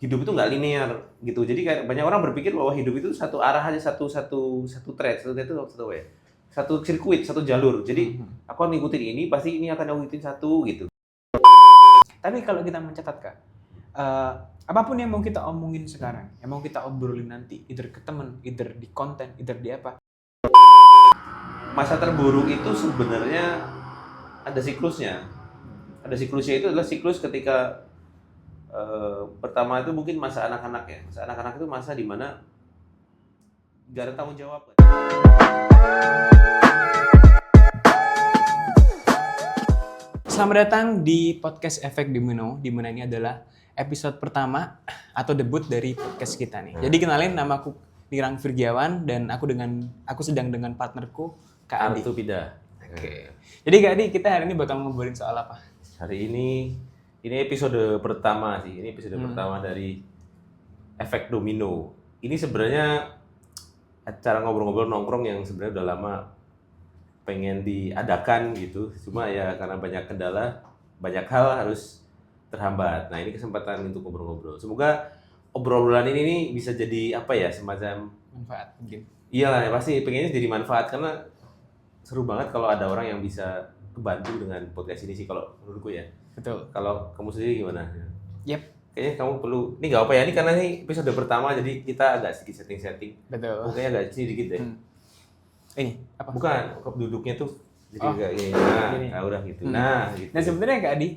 hidup itu nggak linear gitu. Jadi kayak banyak orang berpikir bahwa hidup itu satu arah aja, satu thread itu satu ya. Satu sirkuit, satu jalur. Jadi aku akan ngikutin ini, pasti ini akan ngikutin satu gitu. Tapi kalau kita mencatat Kak, apapun yang mau kita omongin sekarang, yang mau kita obrolin nanti, either ke temen, either di konten, either di apa. Masa terburuk itu sebenarnya ada siklusnya. Ada siklusnya itu adalah siklus ketika pertama itu mungkin masa anak-anak ya. Masa anak-anak itu masa di mana nggak ada tanggung jawab. Selamat datang di podcast Efek Domino, di mana ini adalah episode pertama atau debut dari podcast kita nih. Jadi kenalin, nama aku Nirang Virgiawan dan aku sedang dengan partnerku Kak Adi. Artupida. Oke. Jadi Kak Adi, kita hari ini bakal ngobrolin soal apa? Hari ini episode pertama sih. Ini episode pertama dari Efek Domino. Ini sebenarnya acara ngobrol-ngobrol nongkrong yang sebenarnya udah lama pengen diadakan gitu. Cuma ya karena banyak kendala, banyak hal harus terhambat. Nah, ini kesempatan untuk ngobrol-ngobrol. Semoga obrolan ini nih bisa jadi apa ya, semacam Manfaat mungkin. Iyalah, ya pasti pengennya jadi manfaat karena seru banget kalau ada orang yang bisa kebantu dengan podcast ini sih kalau menurutku ya. Betul. Kalau kamu sendiri gimana? Yep. Kayaknya kamu perlu, ini nggak apa ya, ini karena ini episode pertama jadi kita agak sedikit setting-setting. Betul. Mungkin agak sedikit deh. Ini apa? Bukan, kok duduknya tuh jadi Oh, kayak gini. Nah, gini. udah gitu. Nah, gitu. Nah sebenarnya Kak Adi,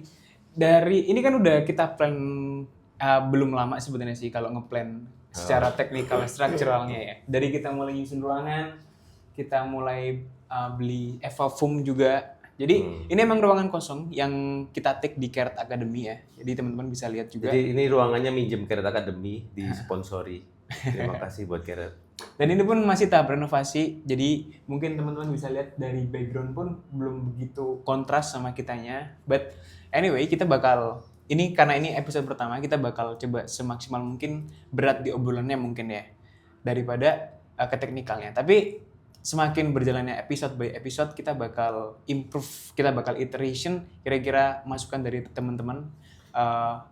dari ini kan udah kita plan belum lama sebenarnya sih kalau ngeplan secara teknikal strukturalnya ya. Dari kita mulai nyusun ruangan, kita mulai beli Eva Foam juga. Jadi ini emang ruangan kosong yang kita take di Carrot Academy ya. Jadi teman-teman bisa lihat juga. Jadi ini ruangannya minjem Carrot Academy, disponsori. Terima kasih buat Carrot. Dan ini pun masih tahap renovasi, jadi mungkin teman-teman bisa lihat dari background pun belum begitu kontras sama kitanya. But anyway, kita bakal, ini karena ini episode pertama, kita bakal coba semaksimal mungkin berat di obrolannya mungkin ya, daripada ke teknikalnya. Tapi semakin berjalannya episode by episode, kita bakal improve, kita bakal iteration, kira-kira masukan dari teman-teman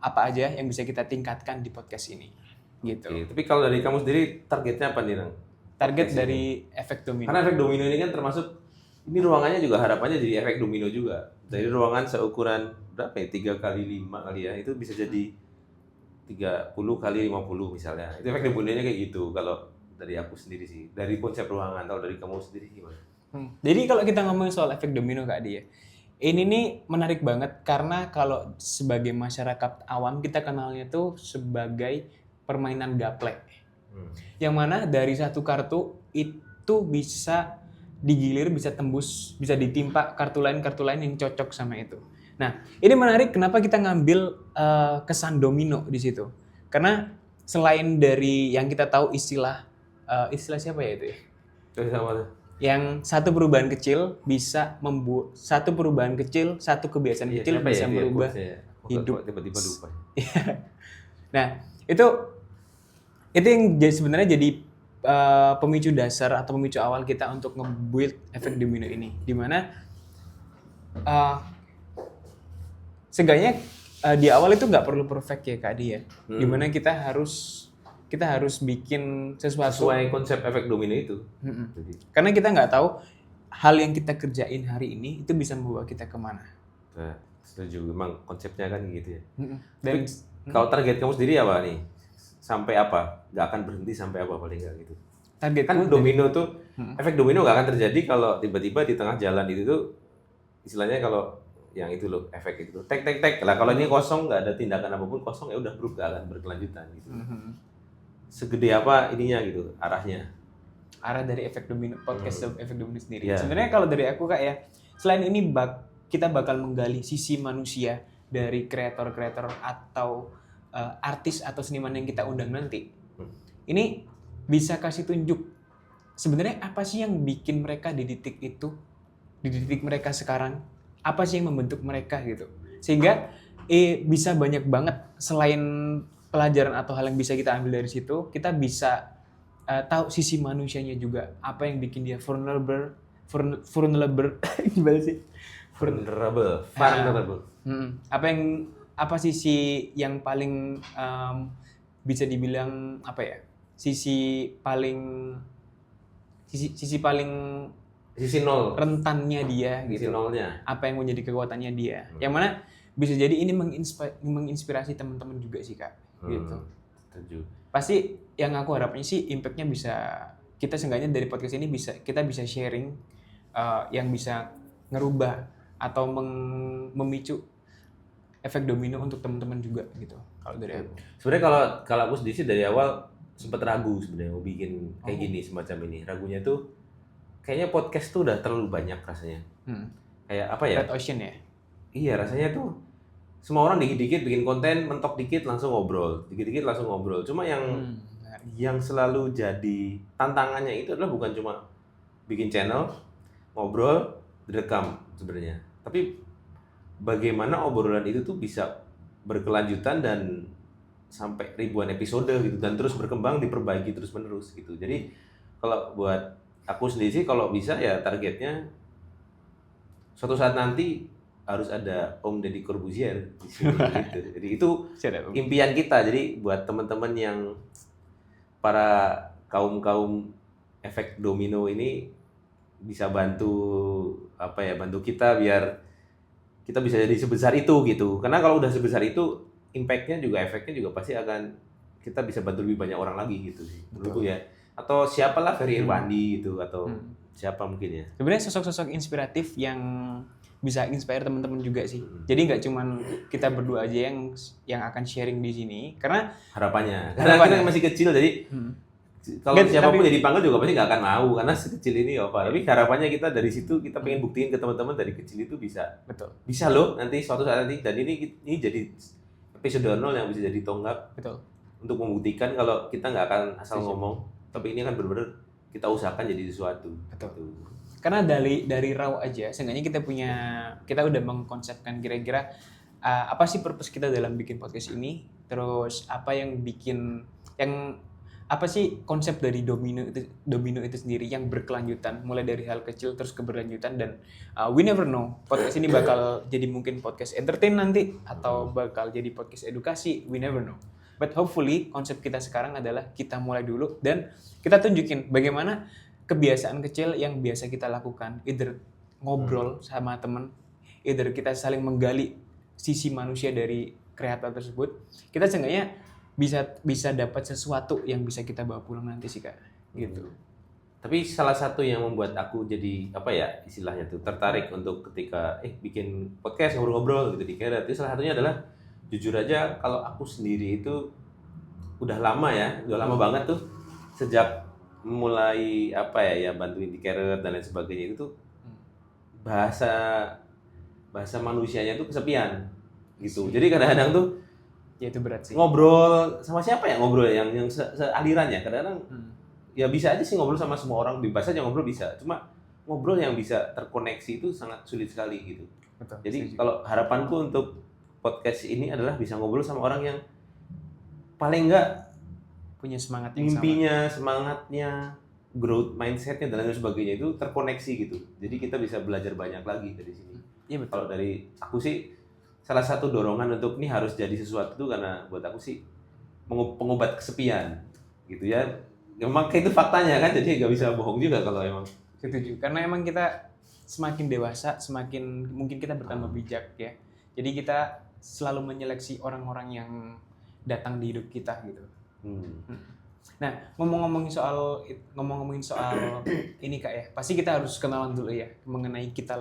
apa aja yang bisa kita tingkatkan di podcast ini. Gitu. Oke, tapi kalau dari kamu sendiri targetnya apa nih, Nang? Target dari Efek Domino. Karena Efek Domino ini kan termasuk, ini ruangannya juga harapannya jadi Efek Domino juga. Dari ruangan seukuran berapa ya, 3x5 kali ya, itu bisa jadi 30x50 misalnya. Itu Efek Dominonya kayak gitu kalau dari aku sendiri sih. Dari konsep ruangan, atau dari kamu sendiri gimana? Jadi kalau kita ngomongin soal Efek Domino Kak Adi ya, ini nih menarik banget karena kalau sebagai masyarakat awam kita kenalnya tuh sebagai permainan gaplek. Yang mana dari satu kartu itu bisa digilir, bisa tembus, bisa ditimpa kartu lain yang cocok sama itu. Nah, ini menarik kenapa kita ngambil kesan domino di situ. Karena selain dari yang kita tahu istilah siapa ya itu ya? Yang satu perubahan kecil bisa membuat satu kebiasaan kecil bisa merubah hidup. Tiba-tiba lupa. Nah, itu yang sebenarnya jadi pemicu dasar atau pemicu awal kita untuk nge-build Efek Domino ini, dimana seenggaknya di awal itu nggak perlu perfect ya Kak Adi ya, dimana kita harus bikin sesuatu Sesuai konsep Efek Domino itu. Karena kita nggak tahu hal yang kita kerjain hari ini itu bisa membawa kita kemana. Nah, setuju, memang konsepnya kan gitu ya. Dan Kalau target kamu sendiri apa nih? Sampai apa? Nggak akan berhenti sampai apa paling nggak gitu? targetku Kan domino tuh, efek domino nggak akan terjadi kalau tiba-tiba di tengah jalan itu tuh, istilahnya kalau yang itu loh, efek itu tek lah. Kalau ini kosong, nggak ada tindakan apapun, kosong ya udah bro, nggak akan berkelanjutan gitu. Segede apa ininya gitu, arahnya? Arah dari Efek Domino, podcast Efek Domino sendiri. Yeah. Sebenarnya kalau dari aku Kak ya, selain ini kita bakal menggali sisi manusia dari kreator-kreator atau artis atau seniman yang kita undang nanti. Ini bisa kasih tunjuk sebenarnya apa sih yang bikin mereka di titik itu, di titik mereka sekarang, apa sih yang membentuk mereka gitu. Sehingga bisa banyak banget selain pelajaran atau hal yang bisa kita ambil dari situ, kita bisa tahu sisi manusianya juga, apa yang bikin dia vulnerable gimana sih? Vulnerable. Apa sisi yang paling bisa dibilang apa ya, sisi paling Sisi nol. rentannya dia Sisi gitu. nolnya. Apa yang menjadi kekuatannya dia. Yang mana bisa jadi ini menginspirasi teman-teman juga sih Kak. Gitu. Setuju. Pasti yang aku harapnya sih impact-nya bisa, kita seenggaknya dari podcast ini kita bisa sharing yang bisa ngerubah atau memicu efek domino untuk teman-teman juga gitu. Kalau dari aku. Sebenarnya kalau aku sendiri sih dari awal sempat ragu sebenarnya mau bikin kayak gini semacam ini. Ragunya tuh kayaknya podcast tuh udah terlalu banyak rasanya. Kayak apa ya? Red Ocean ya? Iya, rasanya tuh semua orang dikit-dikit bikin konten, mentok dikit langsung ngobrol. Dikit-dikit langsung ngobrol. Cuma yang selalu jadi tantangannya itu adalah bukan cuma bikin channel, ngobrol, direkam sebenarnya. Tapi bagaimana obrolan itu tuh bisa berkelanjutan dan sampai ribuan episode gitu dan terus berkembang, diperbaiki terus-menerus gitu. Jadi kalau buat aku sendiri sih kalau bisa ya targetnya suatu saat nanti harus ada Om Deddy Corbuzier di sini gitu. Jadi itu impian kita. Jadi buat teman-teman yang para kaum efek domino ini bisa bantu bantu kita biar kita bisa jadi sebesar itu gitu. Karena kalau udah sebesar itu impact-nya juga efeknya juga pasti akan kita bisa bantu lebih banyak orang lagi gitu sih. Menurutku ya. Atau siapalah Ferry Irwandi gitu atau siapa mungkin ya. Sebenarnya sosok-sosok inspiratif yang bisa inspire teman-teman juga sih. Jadi nggak cuman kita berdua aja yang akan sharing di sini, karena harapannya kita masih kecil jadi kalau siapapun jadi dipanggil juga pasti nggak akan mau karena sekecil ini apa. Tapi harapannya kita dari situ kita pengen buktiin ke teman-teman dari kecil itu bisa. Betul. Bisa loh nanti suatu saat nanti dan ini jadi episode 0 yang bisa jadi tonggak. Betul. Untuk membuktikan kalau kita nggak akan asal ngomong, tapi ini akan benar-benar kita usahakan jadi sesuatu. Betul. Gitu. Karena dari raw aja, seenggaknya kita udah mengkonsepkan kira-kira apa sih purpose kita dalam bikin podcast ini, terus apa sih konsep dari domino itu sendiri yang berkelanjutan, mulai dari hal kecil terus keberlanjutan, dan we never know podcast ini bakal jadi mungkin podcast entertain nanti atau bakal jadi podcast edukasi, we never know. But hopefully konsep kita sekarang adalah kita mulai dulu dan kita tunjukin bagaimana kebiasaan kecil yang biasa kita lakukan, either ngobrol sama teman, either kita saling menggali sisi manusia dari kreator tersebut, kita seenggaknya bisa dapat sesuatu yang bisa kita bawa pulang nanti sih Kak, gitu. Tapi salah satu yang membuat aku jadi istilahnya tuh tertarik untuk ketika bikin podcast ngobrol-ngobrol gitu di Keret, itu salah satunya adalah jujur aja kalau aku sendiri itu udah lama banget tuh sejak mulai bantuin di Keret dan lain sebagainya itu tuh bahasa manusianya tuh kesepian gitu. Jadi kadang-kadang tuh ya itu berat sih. Ngobrol sama siapa ya ngobrol yang sealiran ya. Kadang-kadang ya bisa aja sih ngobrol sama semua orang, bebas aja ngobrol bisa. Cuma ngobrol yang bisa terkoneksi itu sangat sulit sekali gitu. Betul. Jadi kalau harapanku untuk podcast ini adalah bisa ngobrol sama orang yang paling enggak punya semangat yang mimpinya, semangatnya, growth mindsetnya dan lain sebagainya itu terkoneksi gitu. Jadi kita bisa belajar banyak lagi dari sini. Iya betul. Kalau dari aku sih salah satu dorongan untuk ini harus jadi sesuatu itu karena buat aku sih pengobat kesepian gitu ya. Memang itu faktanya kan, jadi nggak bisa bohong juga kalau emang. Setuju. Karena emang kita semakin dewasa, semakin mungkin kita bertambah bijak ya. Jadi kita selalu menyeleksi orang-orang yang datang di hidup kita gitu. Nah, ngomong-ngomongin soal ini Kak ya, pasti kita harus kenalan dulu ya mengenai kita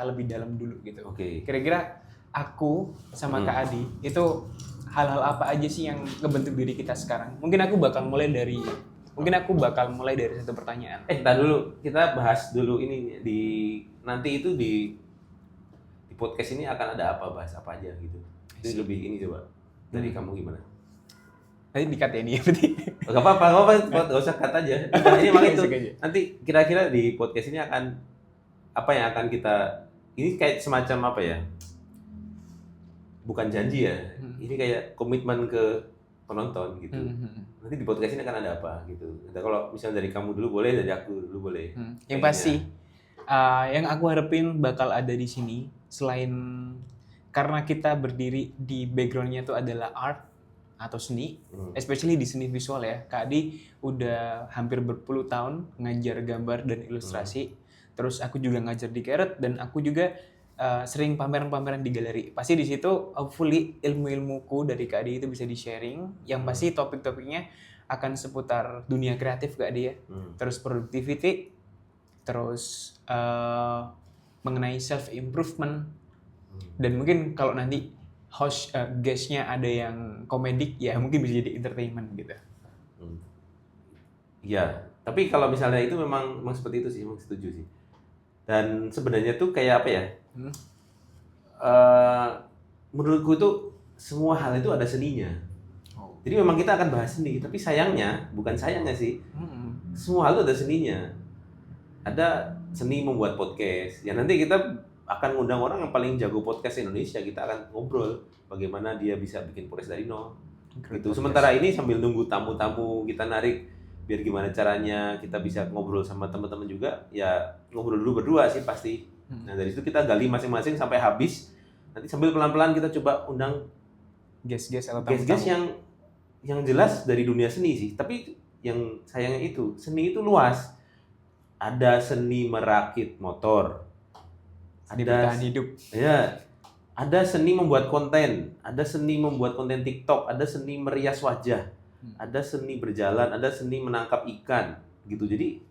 lebih dalam dulu gitu. Oke. Kira-kira aku sama Kak Adi itu hal-hal apa aja sih yang ngebentuk diri kita sekarang? Mungkin aku bakal mulai dari satu pertanyaan. Entar dulu, kita bahas dulu ini nanti itu di podcast ini akan ada bahas apa aja gitu. Jadi lebih ini coba dari kamu gimana? Nanti di-cut ya nih berarti. Gak apa-apa, gak usah cut aja. Nah, ini emang itu. Nanti kira-kira di podcast ini akan apa yang akan kita, ini kayak semacam apa ya? Bukan janji ya. Ini kayak komitmen ke penonton gitu. Nanti di podcast ini akan ada apa gitu. Nah, kalau misalnya dari kamu dulu boleh, dari aku dulu boleh. Yang pasti yang aku harapin bakal ada di sini selain karena kita berdiri di backgroundnya itu adalah art atau seni, especially di seni visual ya. Kak Adi udah hampir berpuluh tahun ngajar gambar dan ilustrasi. Terus aku juga ngajar di Keret dan aku juga sering pameran-pameran di galeri. Pasti di situ hopefully ilmu-ilmuku dari Kak Adi itu bisa di-sharing. Yang pasti topik-topiknya akan seputar dunia kreatif Kak Adi ya. Terus productivity, terus mengenai self improvement, dan mungkin kalau nanti host guestnya ada yang komedik ya mungkin bisa jadi entertainment gitu. Iya, tapi kalau misalnya itu memang seperti itu sih, memang setuju sih. Dan sebenarnya tuh kayak apa ya? Menurutku tuh semua hal itu ada seninya. Jadi memang kita akan bahas seni, tapi sayangnya, bukan sayangnya sih, semua hal itu ada seninya. Ada seni membuat podcast. Ya nanti kita akan ngundang orang yang paling jago podcast Indonesia. Kita akan ngobrol bagaimana dia bisa bikin podcast dari nol. Gitu. Sementara ini sambil nunggu tamu-tamu kita narik, biar gimana caranya kita bisa ngobrol sama teman-teman juga. Ya ngobrol dulu berdua sih pasti. Nah dari situ kita gali masing-masing sampai habis. Nanti sambil pelan-pelan kita coba undang guest-guest atau tamu-tamu. Guest-guest yang jelas dari dunia seni sih. Tapi yang sayangnya itu seni itu luas. Ada seni merakit motor, seni bertahan hidup. Ya, ada seni membuat konten, ada seni membuat konten TikTok, ada seni merias wajah, ada seni berjalan, ada seni menangkap ikan, gitu. Jadi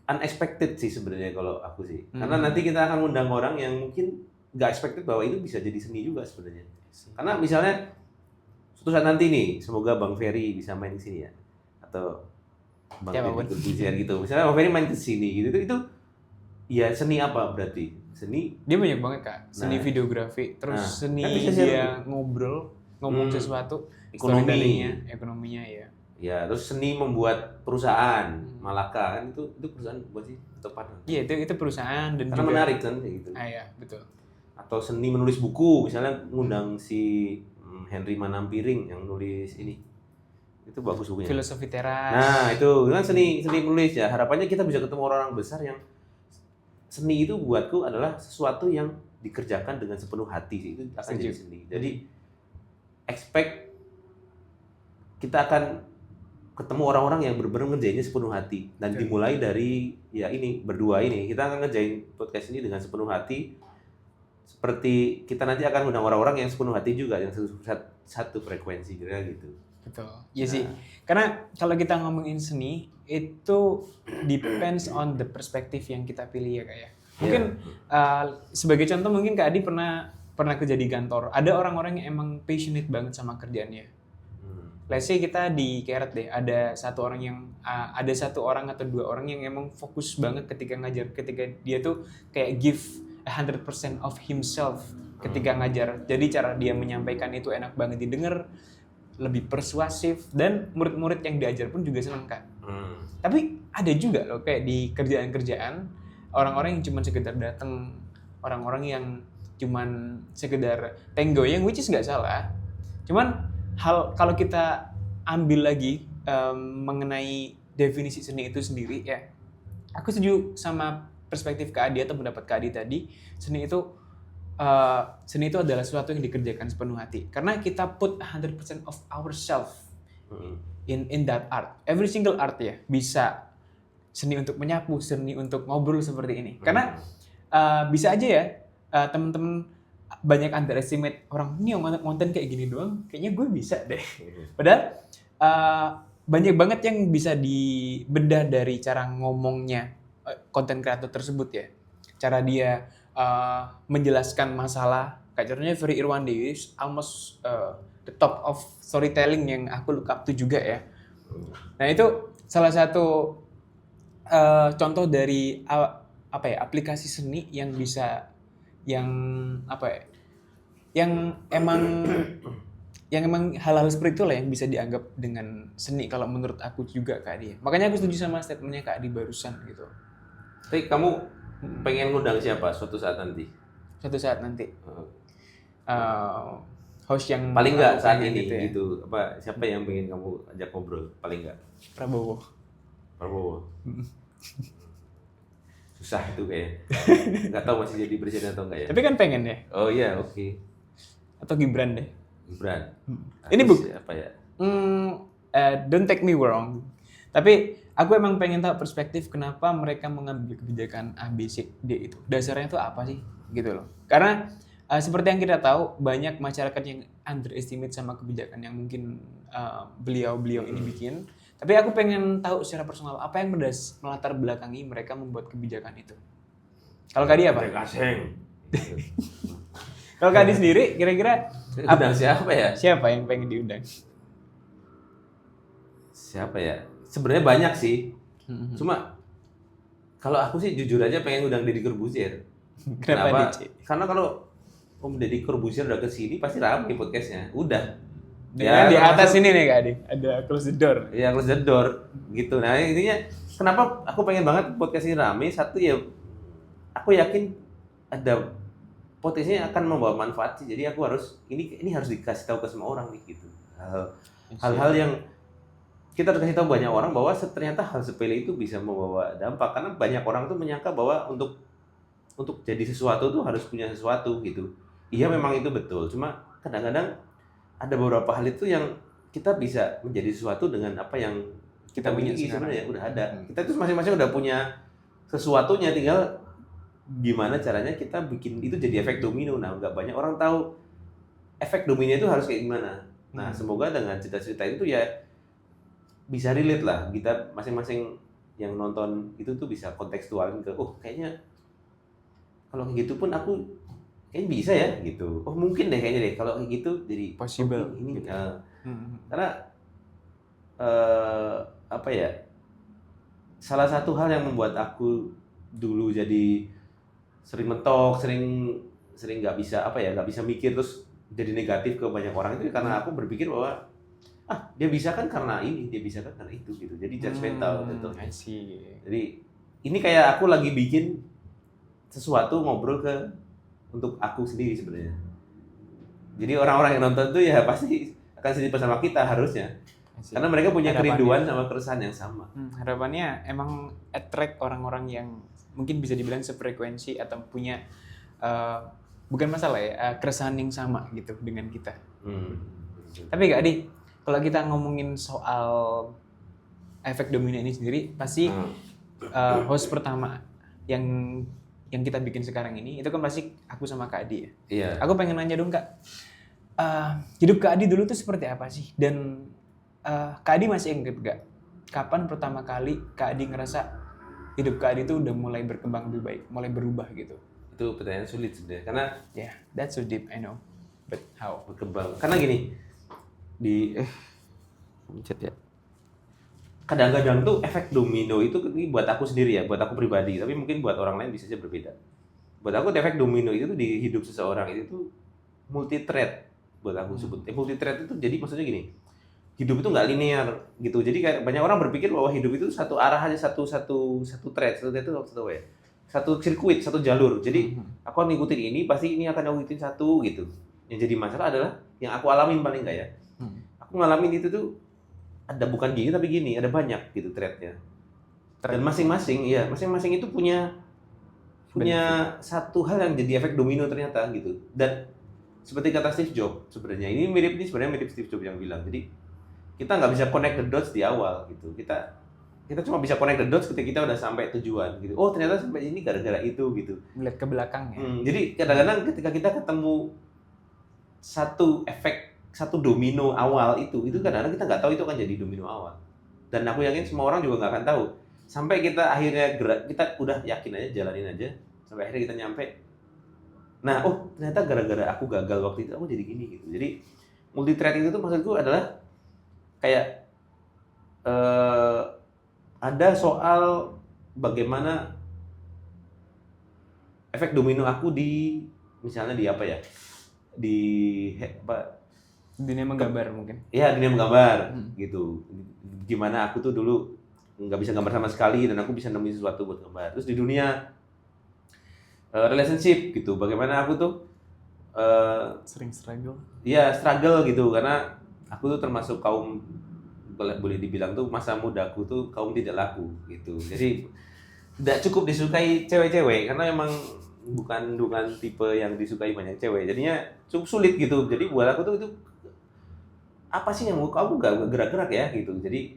unexpected sih sebenarnya kalau aku sih. Karena nanti kita akan undang orang yang mungkin nggak expected bahwa itu bisa jadi seni juga sebenarnya. Karena misalnya suatu saat nanti nih, semoga Bang Ferry bisa main di sini ya, atau Bang Ferry gitu. Misalnya Bang Ferry main ke sini gitu, itu ya seni apa berarti? Seni dia banyak banget Kak. Seni videografi, terus seni dia ngomong sesuatu, ekonominya ya. Ya, terus seni membuat perusahaan, Malaka kan itu perusahaan buat sih tepat. Iya, itu perusahaan dan karena juga menarik kan kayak gitu. Iya, betul. Atau seni menulis buku, misalnya ngundang si Henry Manampiring yang nulis ini. Itu bagus bukunya. Filosofi teras. Nah, itu kan seni menulis ya. Harapannya kita bisa ketemu orang-orang besar yang seni itu buatku adalah sesuatu yang dikerjakan dengan sepenuh hati sih. Itu akan jadi seni. Jadi expect kita akan ketemu orang-orang yang benar-benar ngerjainnya sepenuh hati dan dimulai dari ya ini berdua ini. Kita akan ngerjain podcast ini dengan sepenuh hati. Seperti kita nanti akan undang orang-orang yang sepenuh hati juga yang satu frekuensi kira gitu. Betul. Iya sih. Karena kalau kita ngomongin seni itu depends on the perspective yang kita pilih ya Kak ya. Mungkin sebagai contoh mungkin Kak Adi pernah kerja di kantor. Ada orang-orang yang emang passionate banget sama kerjaannya. Let's say kita di Keret deh, ada satu orang atau dua orang yang emang fokus banget ketika ngajar, ketika dia tuh kayak give 100% of himself ketika ngajar. Jadi cara dia menyampaikan itu enak banget didengar, lebih persuasif, dan murid-murid yang diajar pun juga senang Kak. Tapi ada juga loh kayak di kerjaan-kerjaan orang-orang yang cuma sekedar datang, orang-orang yang cuman sekedar tenggoyang, which is nggak salah. Cuman kalau kita ambil lagi mengenai definisi seni itu sendiri ya, aku setuju sama perspektif Kak Adi atau pendapat Kak Adi tadi. Seni itu adalah sesuatu yang dikerjakan sepenuh hati karena kita put 100% of ourselves in that art. Every single art ya, bisa seni untuk menyapu, seni untuk ngobrol seperti ini. Karena bisa aja ya teman-teman banyak underestimate orang ini yang konten kayak gini doang, kayaknya gue bisa deh. Padahal banyak banget yang bisa dibedah dari cara ngomongnya konten kreator tersebut ya. Cara dia menjelaskan masalah. Kayak contohnya Ferry Irwandi is almost the top of storytelling yang aku look up to juga ya. Nah itu salah satu contoh dari aplikasi seni yang bisa yang emang hal-hal seperti itu lah yang bisa dianggap dengan seni kalau menurut aku juga Kak Adi. Makanya aku setuju sama statementnya Kak Adi barusan gitu. Tapi kamu pengen ngundang siapa suatu saat nanti? Suatu saat nanti. Host yang paling nggak saat ini gitu, apa siapa yang pengen kamu ajak ngobrol paling nggak? Prabowo. Susah itu kayaknya. Nggak tahu masih jadi presiden atau enggak ya. Tapi kan pengen ya. Oh iya, oke. Atau Gibran deh. Gibran. Ini Terus apa ya? Don't take me wrong. Tapi aku emang pengen tahu perspektif kenapa mereka mengambil kebijakan A, B, C, D itu. Dasarnya itu apa sih? Gitu loh. Karena seperti yang kita tahu, banyak masyarakat yang underestimate sama kebijakan yang mungkin beliau-beliau ini bikin. Tapi aku pengen tahu secara personal, apa yang melatar belakangi mereka membuat kebijakan itu. Kalau Kadi apa? Kaseng. Kalau Kadi sendiri, kira-kira Undang siapa ya? siapa yang pengen diundang? Siapa ya? Sebenarnya banyak sih. Cuma kalau aku sih jujur aja pengen undang Deddy Corbuzier. Kenapa DC? Karena kalau Om Deddy Corbuzier udah kesini pasti ramai podcastnya. Udah. Dengan di atas termasuk- ini nih Kak Adi, ada close the door. Ya close the door gitu. Nah intinya kenapa aku pengen banget podcast ini rame? Satu ya aku yakin ada potensinya akan membawa manfaat sih. Jadi aku harus ini harus dikasih tahu ke semua orang nih gitu. Hal-hal yang kita harus kasih tahu banyak orang bahwa ternyata hal sepele itu bisa membawa dampak karena banyak orang tuh menyangka bahwa untuk jadi sesuatu tuh harus punya sesuatu gitu. Iya memang itu betul. Cuma kadang-kadang ada beberapa hal itu yang kita bisa menjadi sesuatu dengan apa yang kita punya miliki sekarang. sebenarnya udah ada. Kita tuh masing-masing udah punya sesuatunya, tinggal gimana caranya kita bikin itu jadi efek domino. Nah, nggak banyak orang tahu efek domino itu harus kayak gimana. Nah, semoga dengan cerita-cerita itu ya bisa relate lah. Kita masing-masing yang nonton itu tuh bisa kontekstualin ke, oh kayaknya kalau kayak gitu pun aku kayaknya bisa ya gitu. Oh mungkin deh kayaknya deh kalau kayak gitu jadi Possible, oh, ini gitu. karena apa ya? Salah satu hal yang membuat aku dulu jadi sering mentok, sering nggak bisa apa ya, nggak bisa mikir terus jadi negatif ke banyak orang itu karena aku berpikir bahwa dia bisa kan karena ini, dia bisa kan karena itu gitu. Jadi judgmental gitu. I see. Jadi ini kayak aku lagi bikin sesuatu ngobrol untuk aku sendiri sebenarnya. Jadi orang-orang yang nonton tuh ya pasti akan sedih bersama kita harusnya. Karena mereka punya kerinduan sama keresahan yang sama. Harapannya emang attract orang-orang yang mungkin bisa dibilang sefrekuensi atau punya bukan masalah ya, keresahan yang sama gitu dengan kita. Tapi Kak Adi, kalau kita ngomongin soal efek domino ini sendiri, pasti host pertama yang kita bikin sekarang ini itu kan pasti aku sama Kak Adi ya. Iya. Aku pengen nanya dong Kak, hidup Kak Adi dulu tuh seperti apa sih? Dan Kak Adi masih inget gak? Kapan pertama kali Kak Adi ngerasa hidup Kak Adi tuh udah mulai berkembang lebih baik, mulai berubah gitu? Itu pertanyaan sulit sebenarnya karena Yeah, that's so deep, I know. But how? berkembang. Karena gini, pencet ya. Kadang-kadang tuh efek domino itu ini buat aku sendiri ya, buat aku pribadi, tapi mungkin buat orang lain bisa aja berbeda. Buat aku efek domino itu tuh di hidup seseorang itu tuh multi thread buat aku sebut. Multi thread itu jadi maksudnya gini. Hidup itu nggak linear gitu. Jadi kayak banyak orang berpikir bahwa hidup itu satu arah aja, satu thread itu satu sirkuit, satu jalur. Jadi aku akan ngikutin ini, pasti ini akan aku ngikutin satu gitu. Yang jadi masalah adalah yang aku alamin paling nggak ya. Aku ngalamin itu tuh ada bukan gini tapi gini, ada banyak gitu threadnya. Dan masing-masing itu punya satu hal yang jadi efek domino ternyata gitu. Dan seperti kata Steve Jobs sebenarnya ini sebenarnya mirip Steve Jobs yang bilang. Jadi kita nggak bisa connect the dots di awal gitu. Kita cuma bisa connect the dots ketika kita udah sampai tujuan gitu. Oh ternyata sampai ini gara-gara itu gitu. Melihat ke belakang ya. Jadi kadang-kadang ketika kita ketemu satu domino awal itu kadang-kadang kita nggak tahu itu akan jadi domino awal. Dan aku yakin semua orang juga nggak akan tahu sampai kita akhirnya kita udah yakin aja, jalanin aja sampai akhirnya kita nyampe. Nah, oh ternyata gara-gara aku gagal waktu itu aku jadi gini gitu. Jadi multi thread itu tuh maksudku adalah kayak ada soal bagaimana efek domino aku misalnya di apa ya, dunia menggambar mungkin. Iya, dunia menggambar gitu. Gimana aku tuh dulu nggak bisa gambar sama sekali dan aku bisa nemuin sesuatu buat gambar. Terus di dunia relationship gitu, bagaimana aku tuh sering struggle. Iya, struggle gitu karena aku tuh termasuk kaum boleh dibilang tuh masa mudaku tuh kaum tidak laku gitu. Jadi tidak cukup disukai cewek-cewek karena memang bukan tipe yang disukai banyak cewek. Jadinya cukup sulit gitu. Jadi buat aku tuh itu apa sih yang aku gak gerak-gerak ya gitu. Jadi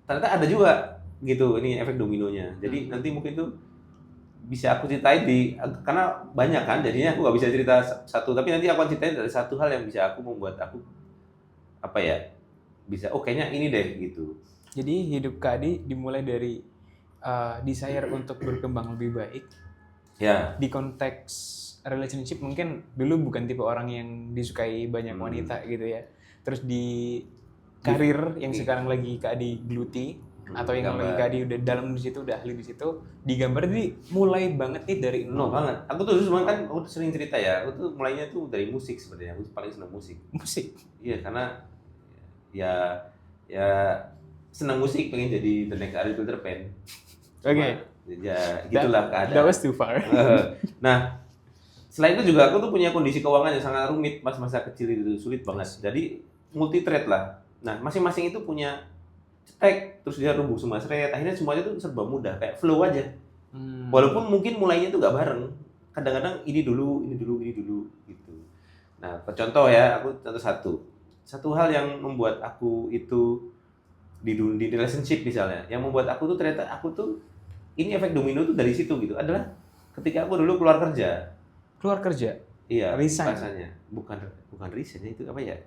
ternyata ada juga gitu ini efek dominonya. Jadi nanti mungkin tuh bisa aku ceritain karena banyak kan, jadinya aku gak bisa cerita satu, tapi nanti aku akan ceritain dari satu hal yang bisa aku membuat aku apa ya, bisa kayaknya ini deh gitu. Jadi hidup Kak Adi dimulai dari desire untuk berkembang lebih baik. Ya. Di konteks relationship mungkin dulu bukan tipe orang yang disukai banyak wanita gitu ya. Terus di karir yang sekarang lagi Kak Adi geluti, atau yang lagi Kak Adi udah dalam di situ, udah ahli di situ, digambar jadi mulai banget nih dari nol banget. Aku tuh cuma kan aku tuh sering cerita ya, aku tuh mulainya tuh dari musik sebenarnya. Aku paling senang musik. Musik. Iya, karena ya senang musik, pengen jadi the next Ariel Peter Pan. Oke. Ya gitulah keadaan. That was too far. Nah, selain itu juga aku tuh punya kondisi keuangan yang sangat rumit pas masa kecil itu, sulit banget. Jadi multi trade lah. Nah, masing-masing itu punya cetek, terus dia rubuh semua thread. Akhirnya semuanya tuh serba mudah, kayak flow aja. Walaupun mungkin mulainya tuh gak bareng. Kadang-kadang ini dulu gitu. Nah, contoh ya, aku contoh satu hal yang membuat aku itu di relationship misalnya, yang membuat aku tuh ternyata aku tuh ini efek domino tuh dari situ gitu, adalah ketika aku dulu keluar kerja. Iya, resign. Rasanya bukan resign, itu apa ya,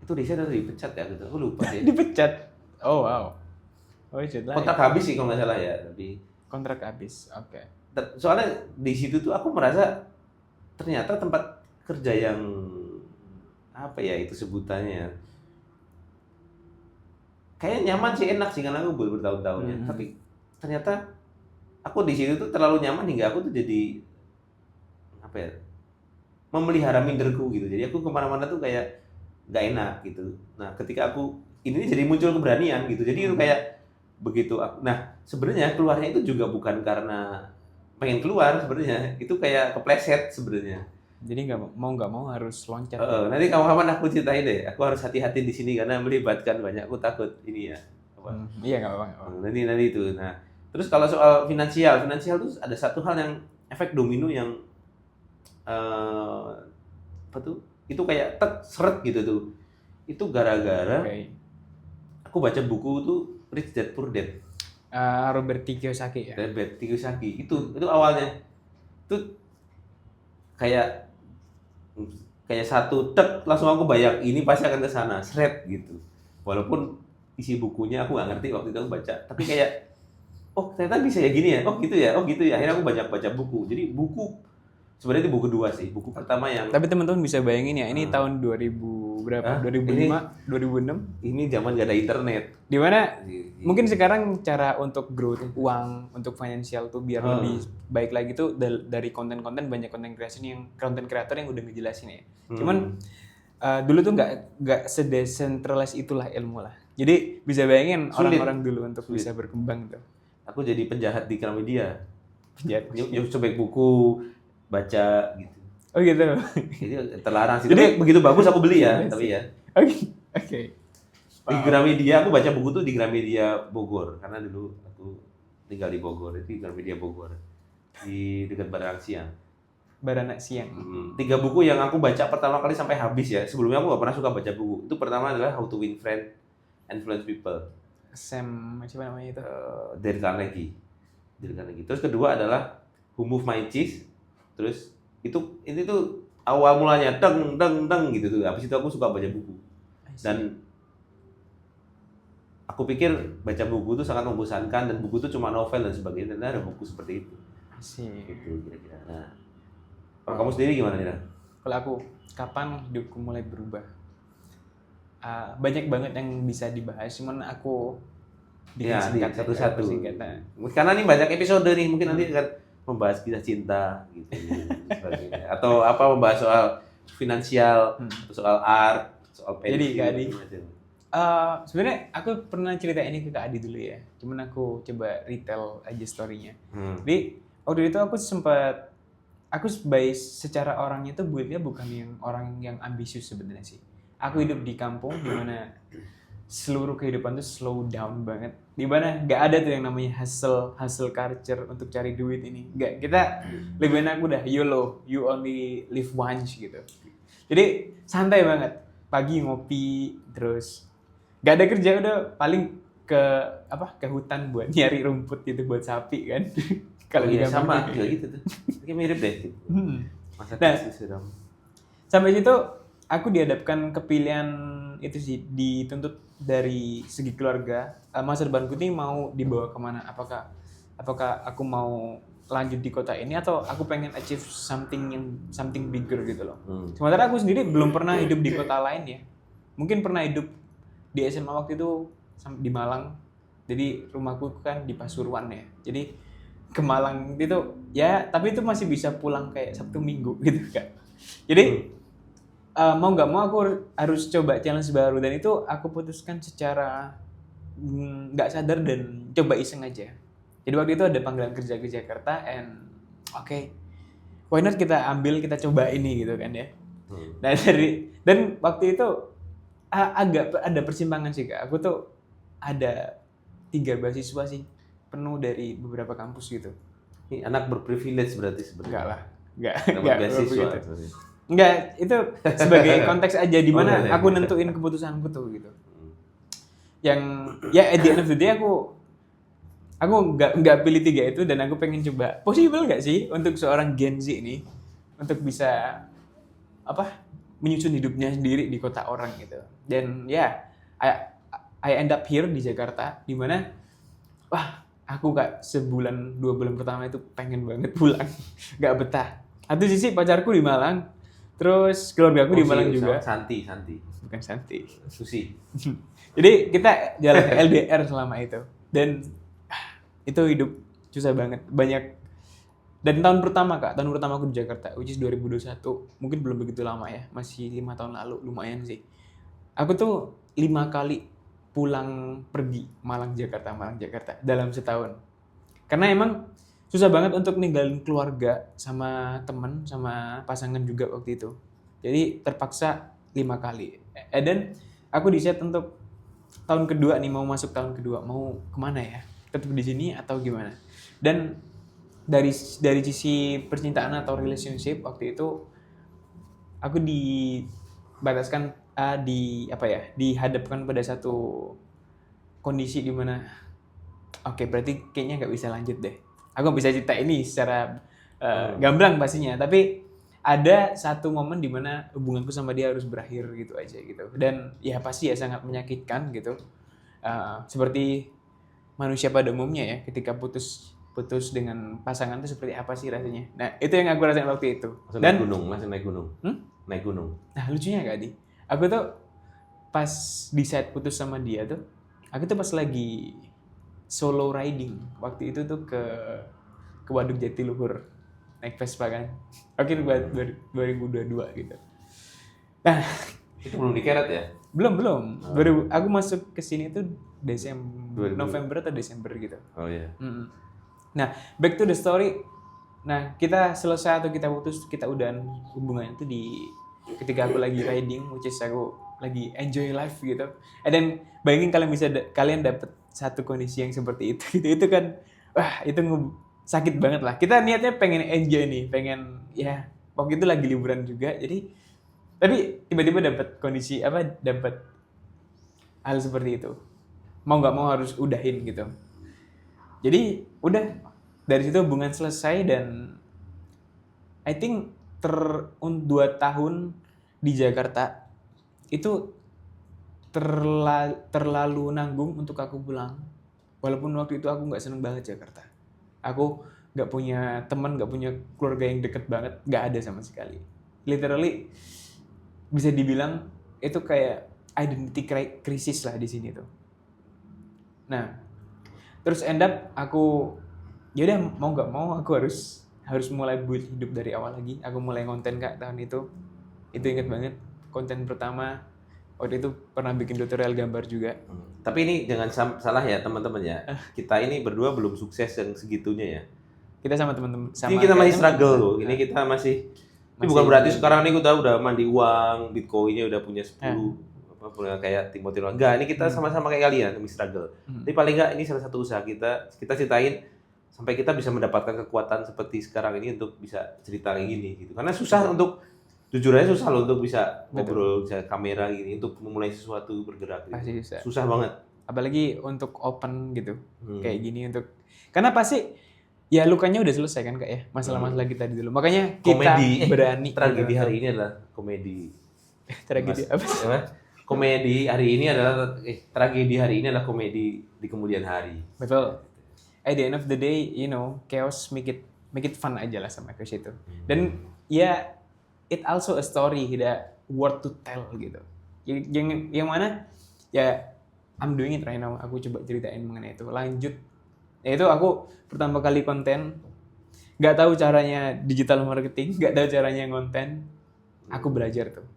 itu resign atau dipecat ya gitu, aku lupa deh. Dipecat. Oh wow. Kontrak habis sih kalau nggak salah ya, tapi kontrak habis. Oke. Soalnya di situ tuh aku merasa ternyata tempat kerja yang apa ya itu sebutannya, kayaknya nyaman sih, enak sih karena aku bertahun-tahun ya. Tapi ternyata aku di situ tuh terlalu nyaman hingga aku tuh jadi apa ya, memelihara minderku gitu. Jadi aku kemana-mana tuh kayak nggak enak gitu. Nah ketika aku ini jadi muncul keberanian gitu. Jadi itu kayak begitu aku. Nah sebenarnya keluarnya itu juga bukan karena pengen keluar sebenarnya, itu kayak kepleset sebenarnya. Jadi nggak mau harus loncat. Nanti kapan-kapan aku ceritain deh. Aku harus hati-hati di sini karena melibatkan banyak. Aku takut ini ya. Iya nggak apa-apa. Nanti itu. Nah, terus kalau soal finansial tuh ada satu hal yang efek domino yang apa tuh? Itu kayak seret gitu tuh. Itu gara-gara aku baca buku tuh Rich Dad Poor Dad. Robert Kiyosaki ya. Robert Kiyosaki itu awalnya itu kayak satu langsung aku bayang ini pasti akan ke sana, seret gitu. Walaupun isi bukunya aku nggak ngerti waktu itu aku baca, tapi kayak ternyata bisa ya gini ya, gitu ya, gitu ya. Akhirnya aku banyak baca buku. Jadi buku sebenarnya itu buku 2 sih. Buku pertama yang tapi teman-teman bisa bayangin ya, ini tahun 2000 berapa? 2005, 2006. Ini zaman gak ada internet. Di mana mungkin sekarang cara untuk growth uang, untuk financial tuh biar lebih baik lagi tuh dari konten-konten, banyak konten kreator yang udah ngejelasin ya. Cuman dulu tuh nggak sedesentralized itulah ilmu lah. Jadi bisa bayangin orang-orang dulu untuk bisa berkembang tuh. Aku jadi penjahat di Gramedia. Sobek buku, baca gitu. Oh gitu. Jadi terlarang sih. Jadi begitu bagus aku beli ya, tapi ya. Oke. Di Gramedia aku baca buku tuh di Gramedia Bogor, karena dulu aku tinggal di Bogor, itu di Gramedia Bogor, di dekat Baranak Siang. 3 buku yang aku baca pertama kali sampai habis ya. Sebelumnya aku gak pernah suka baca buku. Itu pertama adalah How to Win Friends, Influence People. Siapa namanya itu? Dale Carnegie. Terus kedua adalah Who Moved My Cheese. Terus ini tuh awal mulanya deng gitu tuh. Habis itu aku suka baca buku. Dan aku pikir baca buku itu sangat membosankan dan buku itu cuma novel dan sebagainya. Dan ada buku seperti itu. Itu kira-kira. Nah, kalau kamu sendiri gimana Nira? Kalau aku, kapan hidupku mulai berubah? Banyak banget yang bisa dibahas, cuman aku bikin satu-satu. Karena ini banyak episode nih, mungkin nanti akan membahas kisah cinta gitu sebagainya. Atau membahas soal finansial, soal art, soal pensi. Jadi Kak Adi, sebenarnya aku pernah cerita ini ke Kak Adi dulu ya. Cuman aku coba retell aja story-nya. Jadi waktu itu aku secara orangnya tuh buatnya bukan orang yang ambisius sebenarnya sih. Aku hidup di kampung di mana seluruh kehidupan tuh slow down banget. Di mana nggak ada tuh yang namanya hustle culture untuk cari duit ini. Nggak, kita lebih enak udah YOLO, you only live once gitu. Jadi santai banget. pagi ngopi, terus nggak ada kerja udah paling ke hutan buat nyari rumput gitu buat sapi kan. Kalau di iya kampung sama tuh juga gitu tuh. Kayak mirip deh. Gitu. Hmm. Masa Nah, kecil suram. sampai situ aku dihadapkan ke pilihan itu sih, dituntut dari segi keluarga. Masa depanku ini mau dibawa kemana? Apakah aku mau lanjut di kota ini atau aku pengen achieve something bigger gitu loh. Sementara aku sendiri belum pernah hidup di kota lain ya. Mungkin pernah hidup di SMA waktu itu di Malang. Jadi rumahku kan di Pasuruan ya. Jadi ke Malang itu ya, tapi itu masih bisa pulang kayak Sabtu Minggu gitu kan. Jadi mau nggak mau aku harus coba challenge baru, dan itu aku putuskan secara nggak sadar dan coba iseng aja. Jadi waktu itu ada panggilan kerja ke Jakarta, and oke, why not kita coba ini gitu kan ya. Nah dan waktu itu agak ada persimpangan sih Kak. Aku tuh ada 3 beasiswa sih, penuh dari beberapa kampus gitu. Ini anak berprivilege berarti sebenarnya. Enggak lah, enggak Beasiswa. begitu. Enggak, itu sebagai konteks aja di mana iya, aku nentuin keputusanku tuh gitu. Yang ya at the end of the day aku nggak pilih 3 itu, dan aku pengen coba possible nggak sih untuk seorang Gen Z ini untuk bisa menyusun hidupnya sendiri di kota orang gitu. Dan ya I end up here di Jakarta, di mana aku Kak sebulan 2 bulan pertama itu pengen banget pulang, nggak betah. Satu sisi pacarku di Malang, terus keluarga aku di Malang juga. Santi. Bukan Santi. Susi. Jadi kita jalan LDR selama itu. Dan itu hidup susah banget. Banyak. Dan tahun pertama aku di Jakarta, which is 2021. Mungkin belum begitu lama ya. Masih 5 tahun lalu, lumayan sih. Aku tuh 5 kali pulang pergi Malang Jakarta dalam setahun. Karena emang susah banget untuk ninggalin keluarga sama teman sama pasangan juga waktu itu. Jadi terpaksa 5 kali. Dan aku di-set untuk tahun kedua nih, mau masuk tahun kedua, mau kemana ya? Tetap di sini atau gimana? Dan dari sisi percintaan atau relationship waktu itu aku dibataskan dihadapkan pada satu kondisi di mana berarti kayaknya nggak bisa lanjut deh. Aku bisa cerita ini secara gamblang pastinya, tapi ada satu momen di mana hubunganku sama dia harus berakhir gitu aja gitu. Dan ya pasti ya sangat menyakitkan gitu. Seperti manusia pada umumnya ya, ketika putus dengan pasangan itu seperti apa sih rasanya. Nah, itu yang aku rasain waktu itu. Masih naik gunung. Naik gunung. Nah, lucunya Kak Adi, aku tuh pas decide putus sama dia tuh, aku tuh pas lagi solo riding waktu itu tuh ke Waduk Jatiluhur naik Vespa kan. Oke, buat 2022 gitu. Nah, itu belum dikeret ya? Belum. Aku masuk ke sini tuh November atau Desember gitu. Oh iya. Nah, back to the story. Nah, kita selesai atau kita putus, kita udahan hubungan itu ketika aku lagi riding, which is aku lagi enjoy life gitu. And then bayangin kalian dapet satu kondisi yang seperti itu gitu. Itu kan itu sakit banget lah. Kita niatnya pengen enjoy nih, pengen ya waktu itu lagi liburan juga. Jadi tapi tiba-tiba dapat kondisi dapat hal seperti itu. Mau nggak mau harus udahin gitu. Jadi udah dari situ hubungan selesai, dan I think 2 tahun di Jakarta itu terlalu nanggung untuk aku pulang. Walaupun waktu itu aku nggak seneng banget Jakarta. Aku nggak punya teman, nggak punya keluarga yang deket banget, nggak ada sama sekali. Literally bisa dibilang itu kayak identity crisis lah di sini tuh. Nah, terus end up aku yaudah mau nggak mau aku harus mulai build hidup dari awal lagi. Aku mulai konten Kak tahun itu inget banget, konten pertama waktu itu pernah bikin tutorial gambar juga. Tapi ini jangan salah ya teman-teman ya, kita ini berdua belum sukses yang segitunya ya. Kita sama teman-teman ini kita masih struggle loh. Ini kita masih ini bukan berarti sekarang ini kita udah mandi uang, Bitcoinnya udah punya 10 punya kayak Timothy. Enggak, ini kita sama-sama kayak kalian, kami struggle. Tapi paling enggak ini salah satu usaha kita ceritain sampai kita bisa mendapatkan kekuatan seperti sekarang ini untuk bisa cerita kayak gini gitu. Karena susah untuk jujur aja susah loh untuk bisa Betul. ngobrol, bisa kamera gini, untuk memulai sesuatu bergerak gitu. Pasti susah. Susah banget. Apalagi untuk open gitu. Hmm. Kayak gini untuk karena pasti ya lukanya udah selesai kan Kak ya. Masalah-masalah kita di dulu. Makanya kita Komedi, berani tragedi gitu. hari ini adalah komedi. Tragedi Mas- apa sih? apa? Komedi hari ini adalah tragedi hari ini adalah komedi di kemudian hari. Betul. At the end of the day, you know, chaos make it fun aja lah sama chaos itu. Dan ya it also a story that worth to tell gitu. Yang mana ya I'm doing it right now. Aku coba ceritain mengenai itu. Lanjut. Ya itu aku pertama kali konten, nggak tahu caranya digital marketing, nggak tahu caranya ngonten. Aku belajar tuh.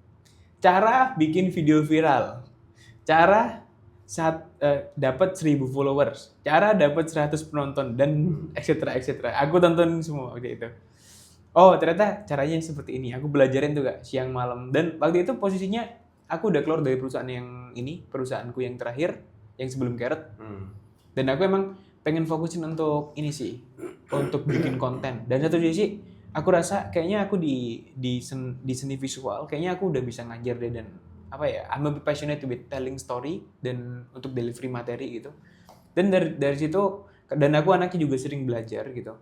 Cara bikin video viral. Cara saat dapat 1000 followers, cara dapat 100 penonton dan etc. Aku tonton semua waktu itu. Oh, ternyata caranya seperti ini. Aku belajarin tuh Kak, siang malam. Dan waktu itu posisinya aku udah keluar dari perusahaan yang ini, perusahaanku yang terakhir, yang sebelum Carrot. Dan aku emang pengen fokusin untuk ini sih, untuk bikin konten. Dan satu sisi, aku rasa kayaknya aku di seni visual, kayaknya aku udah bisa ngajar deh dan apa ya, I'm a bit passionate with telling story dan untuk delivery materi gitu. Dan dari situ, dan aku anaknya juga sering belajar gitu.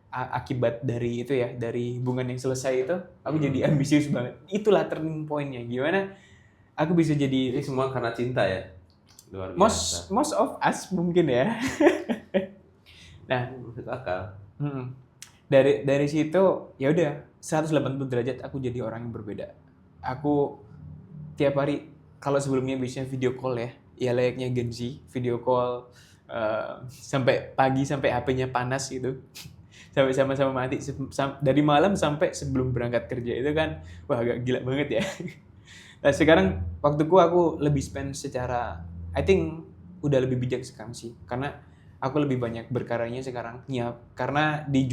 Akibat dari itu ya, dari hubungan yang selesai itu, aku jadi ambisius banget. Itulah turning point-nya. Gimana aku bisa jadi Ini semua karena cinta ya. Luar biasa. most of us mungkin ya. Nah, Masuk akal. dari situ ya udah 180 derajat aku jadi orang yang berbeda. Aku tiap hari kalau sebelumnya biasanya video call ya layaknya Gen Z, video call sampai pagi sampai HP-nya panas gitu. Sampai sama-sama mati dari malam sampai sebelum berangkat kerja itu kan wah agak gila banget ya. Nah, sekarang waktuku aku lebih spend secara I think udah lebih bijak sekarang sih karena aku lebih banyak berkaryanya sekarang ya karena di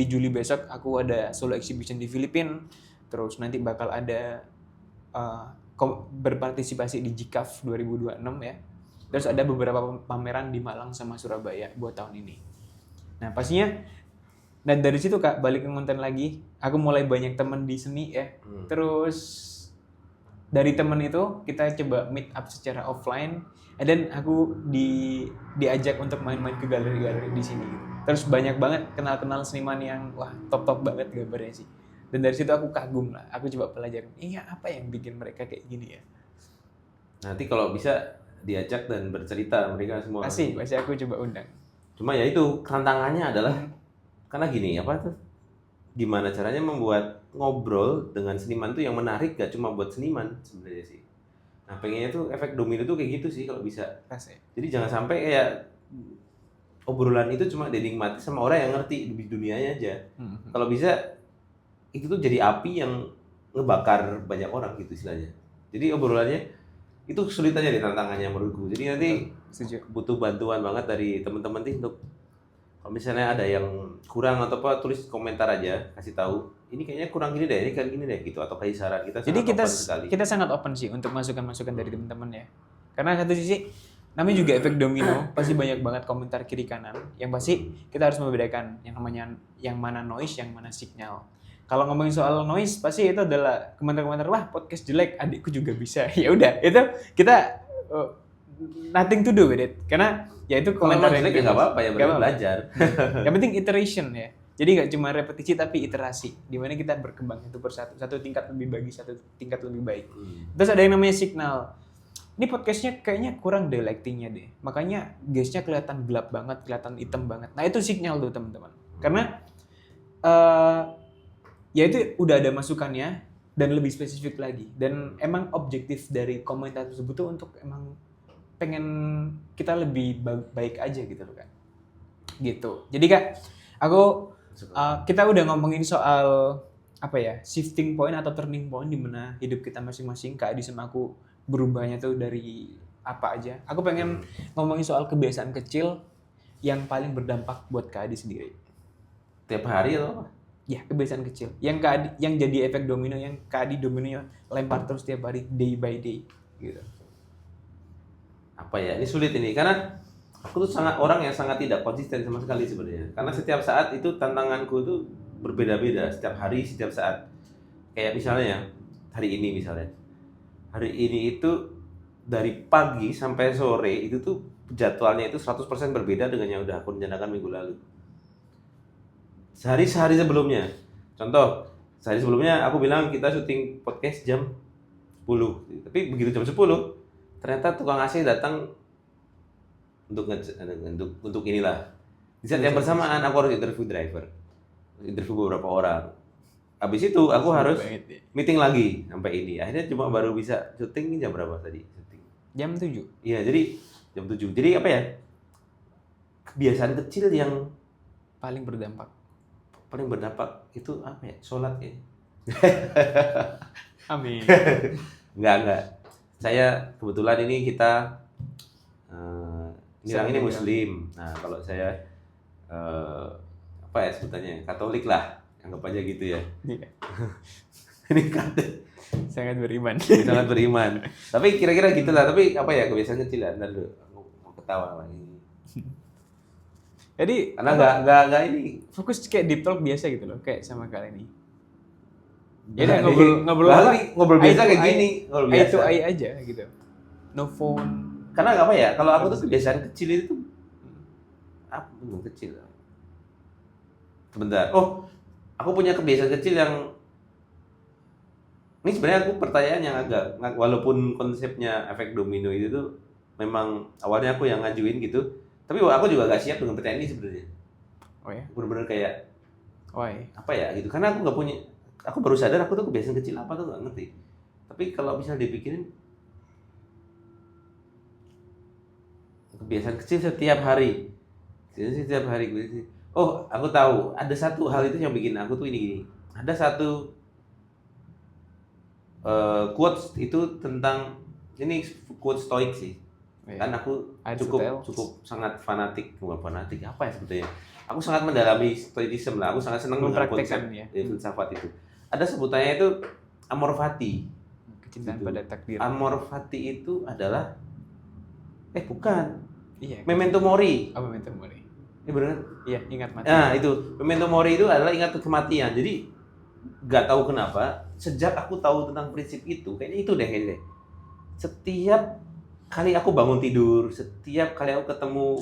Juli besok aku ada solo exhibition di Filipina, terus nanti bakal ada berpartisipasi di GCAF 2026 ya, terus ada beberapa pameran di Malang sama Surabaya buat tahun ini. Nah pastinya dan dari situ Kak balik ke konten lagi, aku mulai banyak teman di seni ya, terus dari temen itu kita coba meet up secara offline, dan aku diajak untuk main-main ke galeri-galeri di sini. Terus banyak banget kenal-kenal seniman yang wah top banget gambarnya sih. Dan dari situ aku kagum lah, aku coba pelajarin, iya apa yang bikin mereka kayak gini ya. Nanti kalau bisa diajak dan bercerita mereka semua. Pasti aku coba undang. Cuma ya itu tantangannya adalah karena gini apa tuh? Gimana caranya membuat ngobrol dengan seniman tuh yang menarik gak cuma buat seniman sebenarnya sih. Nah pengennya tuh efek domino tuh kayak gitu sih kalau bisa. Pasti. Jadi jangan sampai kayak obrolan itu cuma dinikmati sama orang yang ngerti di dunianya aja. Kalau bisa itu tuh jadi api yang ngebakar banyak orang gitu istilahnya. Jadi obrolannya itu kesulitannya di tantangannya menurutku. Jadi nanti butuh bantuan banget dari teman-teman nih untuk kalau misalnya ada yang kurang atau apa tulis komentar aja, kasih tahu ini kayaknya kurang gini deh, ini kayak gini deh gitu atau kayak saran kita. Jadi kita sangat open sih untuk masukan-masukan dari teman-teman ya. Karena satu sisi namanya juga efek domino, pasti banyak banget komentar kiri kanan. Yang pasti kita harus membedakan yang namanya yang mana noise, yang mana signal. Kalau ngomongin soal noise, pasti itu adalah komentar-komentar wah podcast jelek, adikku juga bisa. Ya udah, itu kita nothing to do with it. Karena ya itu komentar yang jelek ya nggak apa-apa ya, belajar. Yang penting iteration ya. Jadi nggak cuma repetisi tapi iterasi. Dimana kita berkembang itu persatu, satu tingkat lebih baik, satu tingkat lebih baik. Terus ada yang namanya signal. Ini podcastnya kayaknya kurang deh lightingnya deh. Makanya guysnya kelihatan gelap banget, kelihatan hitam banget. Nah itu signal tuh teman-teman. Karena ya itu udah ada masukannya dan lebih spesifik lagi. Dan emang objektif dari komentar tersebut tuh untuk emang pengen kita lebih baik aja gitu loh kan. Gitu. Jadi Kak, kita udah ngomongin soal apa ya, shifting point atau turning point di mana hidup kita masing-masing. Kak Adi sama aku berubahnya tuh dari apa aja. Aku pengen ngomongin soal kebiasaan kecil yang paling berdampak buat Kak Adi sendiri. Tiap hari atau apa? Ya, kebiasaan kecil. Yang jadi efek domino, yang Kak Adi dominonya lempar terus tiap hari, day by day gitu. Apa ya? Ini sulit ini karena aku tuh orang yang sangat tidak konsisten sama sekali sebenarnya. Karena setiap saat itu tantanganku tuh berbeda-beda, setiap hari, setiap saat. Kayak misalnya hari ini misalnya. Hari ini itu dari pagi sampai sore itu tuh jadwalnya itu 100% berbeda dengan yang udah aku rencanakan minggu lalu. Sehari sebelumnya. Contoh, sehari sebelumnya aku bilang kita syuting podcast jam 10. Tapi begitu jam 10, ternyata tukang AC datang untuk inilah. Di saat yang bersamaan aku harus interview driver. Interview beberapa orang. Habis itu aku harus meeting lagi sampai ini. Akhirnya cuma baru bisa syuting jam berapa tadi? Syuting. Jam 7. Iya, jadi jam 7. Jadi apa ya? Kebiasaan kecil yang Paling berdampak itu apa ya? Sholat ya. Amin. Enggak. Saya kebetulan ini kita ini Muslim. Nah, kalau saya apa ya sebutannya? Katolik lah. Anggap aja gitu ya. Iya. Ini Katolik. Sangat beriman. Sangat beriman. Tapi kira-kira gitulah. Tapi apa ya kebiasaan kecil ya? Ntar dulu mau ketawa lagi. Jadi Karena enggak ini. fokus kayak deep talk biasa gitu loh, kayak sama kali ini. Ya udah ngobrol biasa kayak eye gini, ngobrol eye biasa. to eye aja gitu. No phone. Karena apa ya? Kalau aku tuh kebiasaan kecil itu apa kecil? Sebentar. Oh, aku punya kebiasaan kecil yang ini sebenarnya aku pertanyaan yang agak walaupun konsepnya efek domino itu tuh memang awalnya aku yang ngajuin gitu, tapi aku juga gak siap dengan pertanyaan ini sebenarnya. Oh ya. Bener-bener kayak Why? apa ya gitu. Karena aku nggak punya, aku baru sadar aku tuh kebiasaan kecil apa tuh nggak ngerti. Tapi kalau misalnya dipikirin kebiasaan kecil setiap hari. Oh, aku tahu. Ada satu hal itu yang bikin aku tuh ini. Ada satu quotes itu tentang ini quotes stoik sih. Kan aku cukup sangat fanatik, bukan fanatik apa ya sebetulnya. Aku sangat mendalami stoicism lah. Aku sangat senang dengan konsep filsafat itu. Ada sebutannya itu amor fati. Kecintaan gitu. pada takdir. Amor fati itu adalah bukan. Iya. Memento mori. Apa memento mori? Benar. Iya, ingat mati. Nah, itu. Memento mori itu adalah ingat kematian. Jadi nggak tahu kenapa sejak aku tahu tentang prinsip itu, kayaknya itu deh kayaknya. Setiap kali aku bangun tidur, setiap kali aku ketemu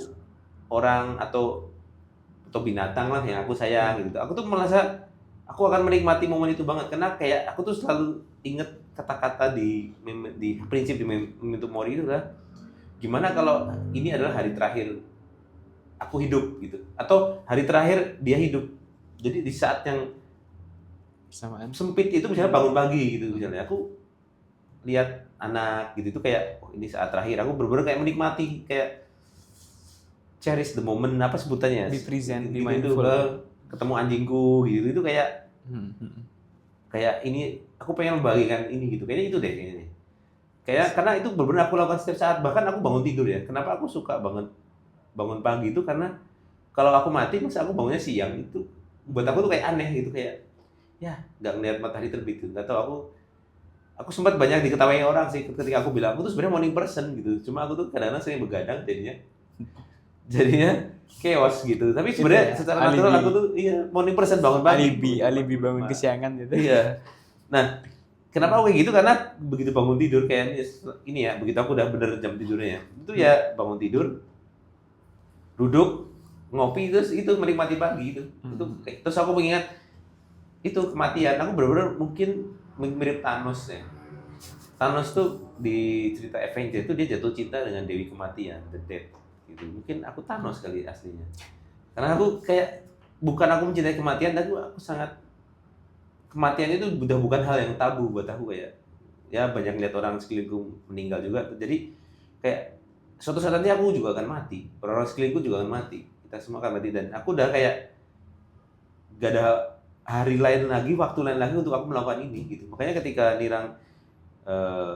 orang atau binatang lah yang aku sayang gitu, aku tuh merasa aku akan menikmati momen itu banget karena kayak aku tuh selalu inget kata-kata di prinsip di memento mori itu lah. Gimana kalau ini adalah hari terakhir aku hidup gitu, atau hari terakhir dia hidup. Jadi di saat yang Bersamaan. sempit itu misalnya bangun pagi gitu, misalnya aku lihat anak gitu itu kayak ini saat terakhir aku bener-bener kayak menikmati, kayak cherish the moment, apa sebutannya, Be present, be gitu, mindful. ketemu anjingku gitu itu kayak ini aku pengen membagikan ini gitu, kayaknya itu deh kayaknya. Kayak karena itu bener-bener aku lakukan setiap saat, bahkan aku bangun tidur ya. Kenapa aku suka banget bangun pagi itu karena kalau aku mati masa aku bangunnya siang, itu buat aku tuh kayak aneh gitu, kayak ya nggak ngeliat matahari terbit gitu. Nggak tahu, aku sempat banyak diketawain orang sih ketika aku bilang aku tuh sebenarnya morning person gitu. Cuma aku tuh kadang-kadang sering begadang jadinya chaos gitu. Tapi sebenarnya secara natural aku tuh morning person, bangun pagi. Alibi bangun kesiangan gitu. Iya. Nah, kenapa aku kayak gitu? Karena begitu bangun tidur kayak ini ya, begitu aku udah bener jam tidurnya itu ya bangun tidur, duduk, ngopi, terus itu menikmati pagi itu. Terus aku mengingat itu kematian. Aku benar-benar mungkin mirip Thanos ya. Thanos tuh di cerita Avengers itu dia jatuh cinta dengan Dewi Kematian, The Dead gitu. Mungkin aku Thanos kali aslinya. Karena aku kayak bukan aku mencintai kematian, tapi aku sangat, kematian itu udah bukan hal yang tabu buat aku. Kayak ya banyak lihat orang sekelilingku meninggal juga. Jadi kayak suatu saat nanti aku juga akan mati. Orang-orang sekelilingku juga akan mati. Kita semua akan mati, dan aku udah kayak gak ada hari lain lagi, waktu lain lagi untuk aku melakukan ini gitu. Makanya ketika Nirang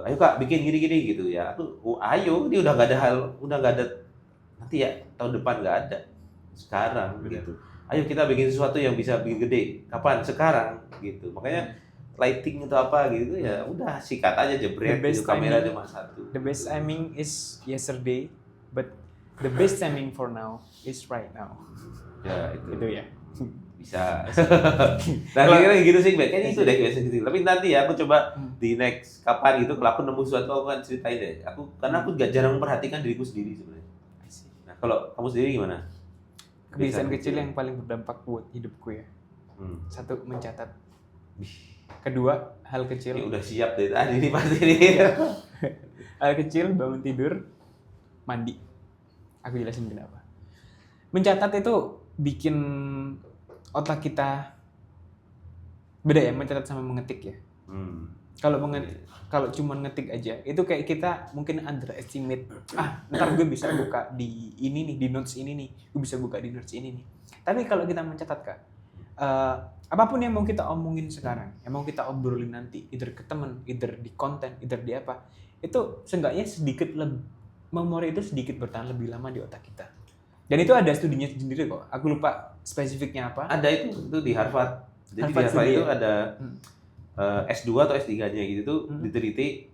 ayo Kak bikin gini-gini gitu ya, aku ayo, ini udah gak ada nanti ya, tahun depan gak ada, sekarang gitu. Ayo kita bikin sesuatu yang bisa bikin gede. Kapan? Sekarang gitu. Makanya lighting itu apa gitu ya, udah sikat aja, jebret gitu, kamera cuma satu. The best timing is yesterday, but the best timing for now is right now. Ya itu ya. Bisa. Nah, kira-kira gitu sih, kayaknya itu deh kebiasaan kecil. Tapi nanti ya aku coba di next kapan gitu, kalau aku nemu sesuatu aku akan ceritain deh. Karena aku gak jarang memperhatikan diriku sendiri sebenarnya. Nah, kalau kamu sendiri gimana? Kebiasaan kecil yang paling berdampak buat hidupku ya. Satu, mencatat. Kedua, hal kecil. Ini udah siap deh tadi ini pasti nih. Hal kecil, bangun tidur, mandi. Aku jelasin kenapa. Mencatat itu bikin otak kita beda ya, mencatat sama mengetik ya. Kalau cuma ngetik aja, itu kayak kita mungkin underestimate. Ntar gue bisa buka di ini nih, di notes ini nih. Gue bisa buka di notes ini nih. Tapi kalau kita mencatat, Kak, apapun yang mau kita omongin sekarang, yang mau kita obrolin nanti, either ke temen, either di konten, either di apa, itu seenggaknya sedikit memori itu sedikit bertahan lebih lama di otak kita. Dan itu ada studinya sendiri kok. Aku lupa spesifiknya apa. Ada itu di Harvard. Jadi di Harvard itu ada S2 atau S3-nya gitu tuh diteliti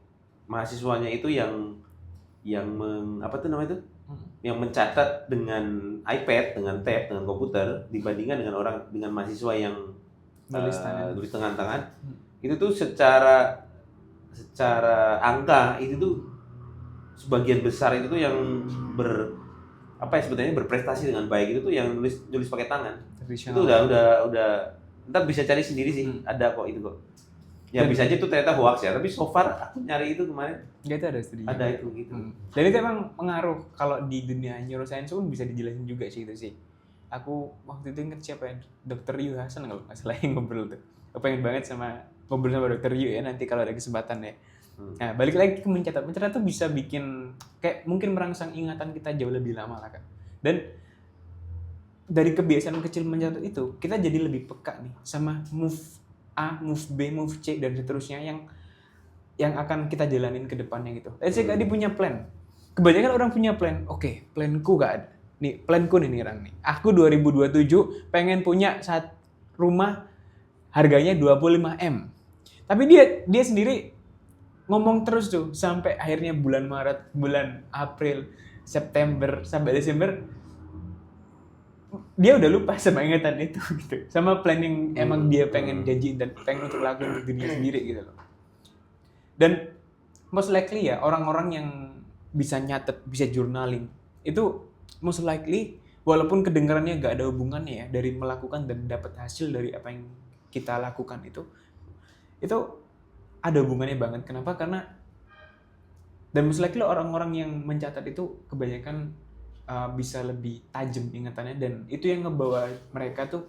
mahasiswanya itu yang yang mencatat dengan iPad, dengan tab, dengan komputer dibandingkan dengan mahasiswa yang tulis tangan. Itu tuh secara angka itu tuh sebagian besar itu tuh yang sebenarnya berprestasi dengan baik itu tuh yang nulis pakai tangan. Itu udah ntar bisa cari sendiri sih, ada kok itu kok. Ya bisa aja tuh ternyata hoax ya, tapi so far aku nyari itu kemarin. Itu ada studi. Ada itu gitu. Jadi itu emang pengaruh. Kalau di dunia neuroscience pun bisa dijelasin juga sih itu sih. Aku waktu itu inget siapa ya, Dr. Yu Hasan kalau nggak salah yang ngobrol tuh. Aku pengen banget ngobrol sama Dr. Yu ya nanti kalau ada kesempatan ya. Nah, balik lagi ke mencatat. Mencatat tuh bisa bikin kayak mungkin merangsang ingatan kita jauh lebih lama lah, Kak. Dan dari kebiasaan kecil mencatat itu, kita jadi lebih peka nih sama move A, move B, move C dan seterusnya yang akan kita jalanin ke depannya gitu. Let's say Kak Adi punya plan. Kebanyakan orang punya plan. Oke, planku Kak ada. Nih, planku nih orang nih. Aku 2027 pengen punya rumah harganya 25M. Tapi dia sendiri ngomong terus tuh sampai akhirnya bulan Maret, bulan April, September sampai Desember dia udah lupa sama ingatan itu gitu. Sama planning emang dia pengen janji dan pengen untuk lakuin di dunia sendiri gitu loh. Dan most likely ya orang-orang yang bisa nyatet, bisa journaling itu most likely walaupun kedengarannya gak ada hubungannya ya dari melakukan dan dapat hasil dari apa yang kita lakukan itu ada hubungannya banget. Kenapa? Karena dan most likely orang-orang yang mencatat itu kebanyakan bisa lebih tajam ingatannya dan itu yang ngebawa mereka tuh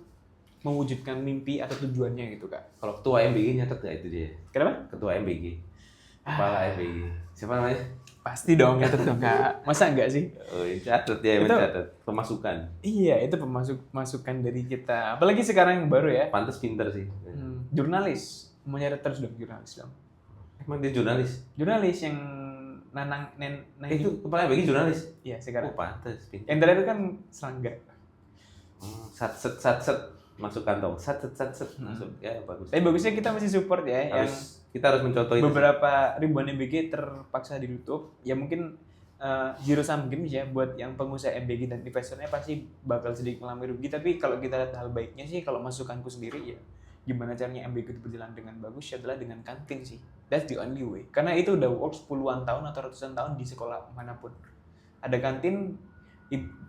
mewujudkan mimpi atau tujuannya gitu, Kak. Kalau ketua MBG nyatet nggak itu dia? Kenapa? Ketua MBG, kepala MBG, siapa namanya? Pasti dong nyatet dong, Kak. Masa enggak sih? Oh, catat dia mencatat pemasukan. Iya, itu masukan dari kita. Apalagi sekarang yang baru ya. Pantes pinter sih. Jurnalis, mau nyatet terus dong jurnalis dong. Emang dia jurnalis? Jurnalis yang itu kepala MBG jurnalis? Iya, sekarang. Oh, pantes pinter. Yang terakhir kan serangga. Sat masuk kantong, sat masuk ya bagus. Tapi bagusnya kita masih support ya. Kita harus mencontoh itu. Beberapa ribuan MBG terpaksa ditutup. Ya mungkin zero sum game ya buat yang pengusaha MBG dan investornya pasti bakal sedikit mengalami rugi. Tapi kalau kita lihat hal baiknya sih, kalau masukanku sendiri ya, gimana caranya MBG itu berjalan dengan bagus adalah dengan kantin sih. That's the only way. Karena itu udah works puluhan tahun atau ratusan tahun di sekolah manapun. Ada kantin,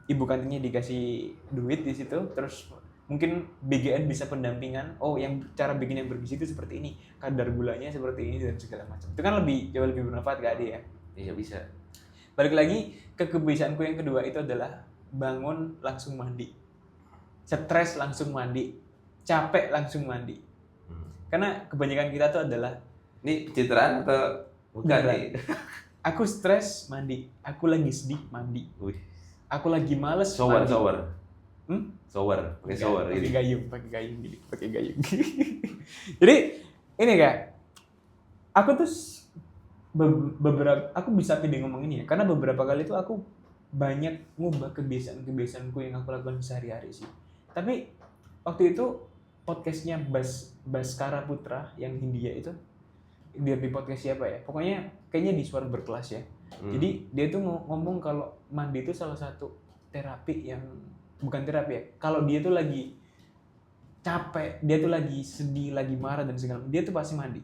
ibu kantinnya dikasih duit di situ, terus mungkin BGN bisa pendampingan. Oh, yang cara bikin yang bergizi itu seperti ini, kadar gulanya seperti ini dan segala macam. Itu kan jauh lebih bermanfaat Kak Ade ya. Iya bisa. Balik lagi ke kebiasaanku yang kedua itu adalah bangun langsung mandi, stres langsung mandi, capek langsung mandi. Karena kebanyakan kita tuh adalah ini pencitraan atau bukan nih? Aku stres mandi, aku lagi sedih mandi. Aku lagi males shower. Pakai shower pakai gayung gini. Jadi ini Kak, aku tuh aku bisa pilih ngomong ini ya, karena beberapa kali tuh aku banyak ngubah kebiasaanku yang aku lakukan sehari-hari sih. Tapi waktu itu podcastnya Baskara Putra yang Hindia itu, dia di podcast siapa ya? Pokoknya kayaknya di Suara Berkelas ya. Jadi dia tuh ngomong kalau mandi itu salah satu terapi yang bukan terapi ya. Kalau dia tuh lagi capek, dia tuh lagi sedih, lagi marah dan segala macam, dia tuh pasti mandi.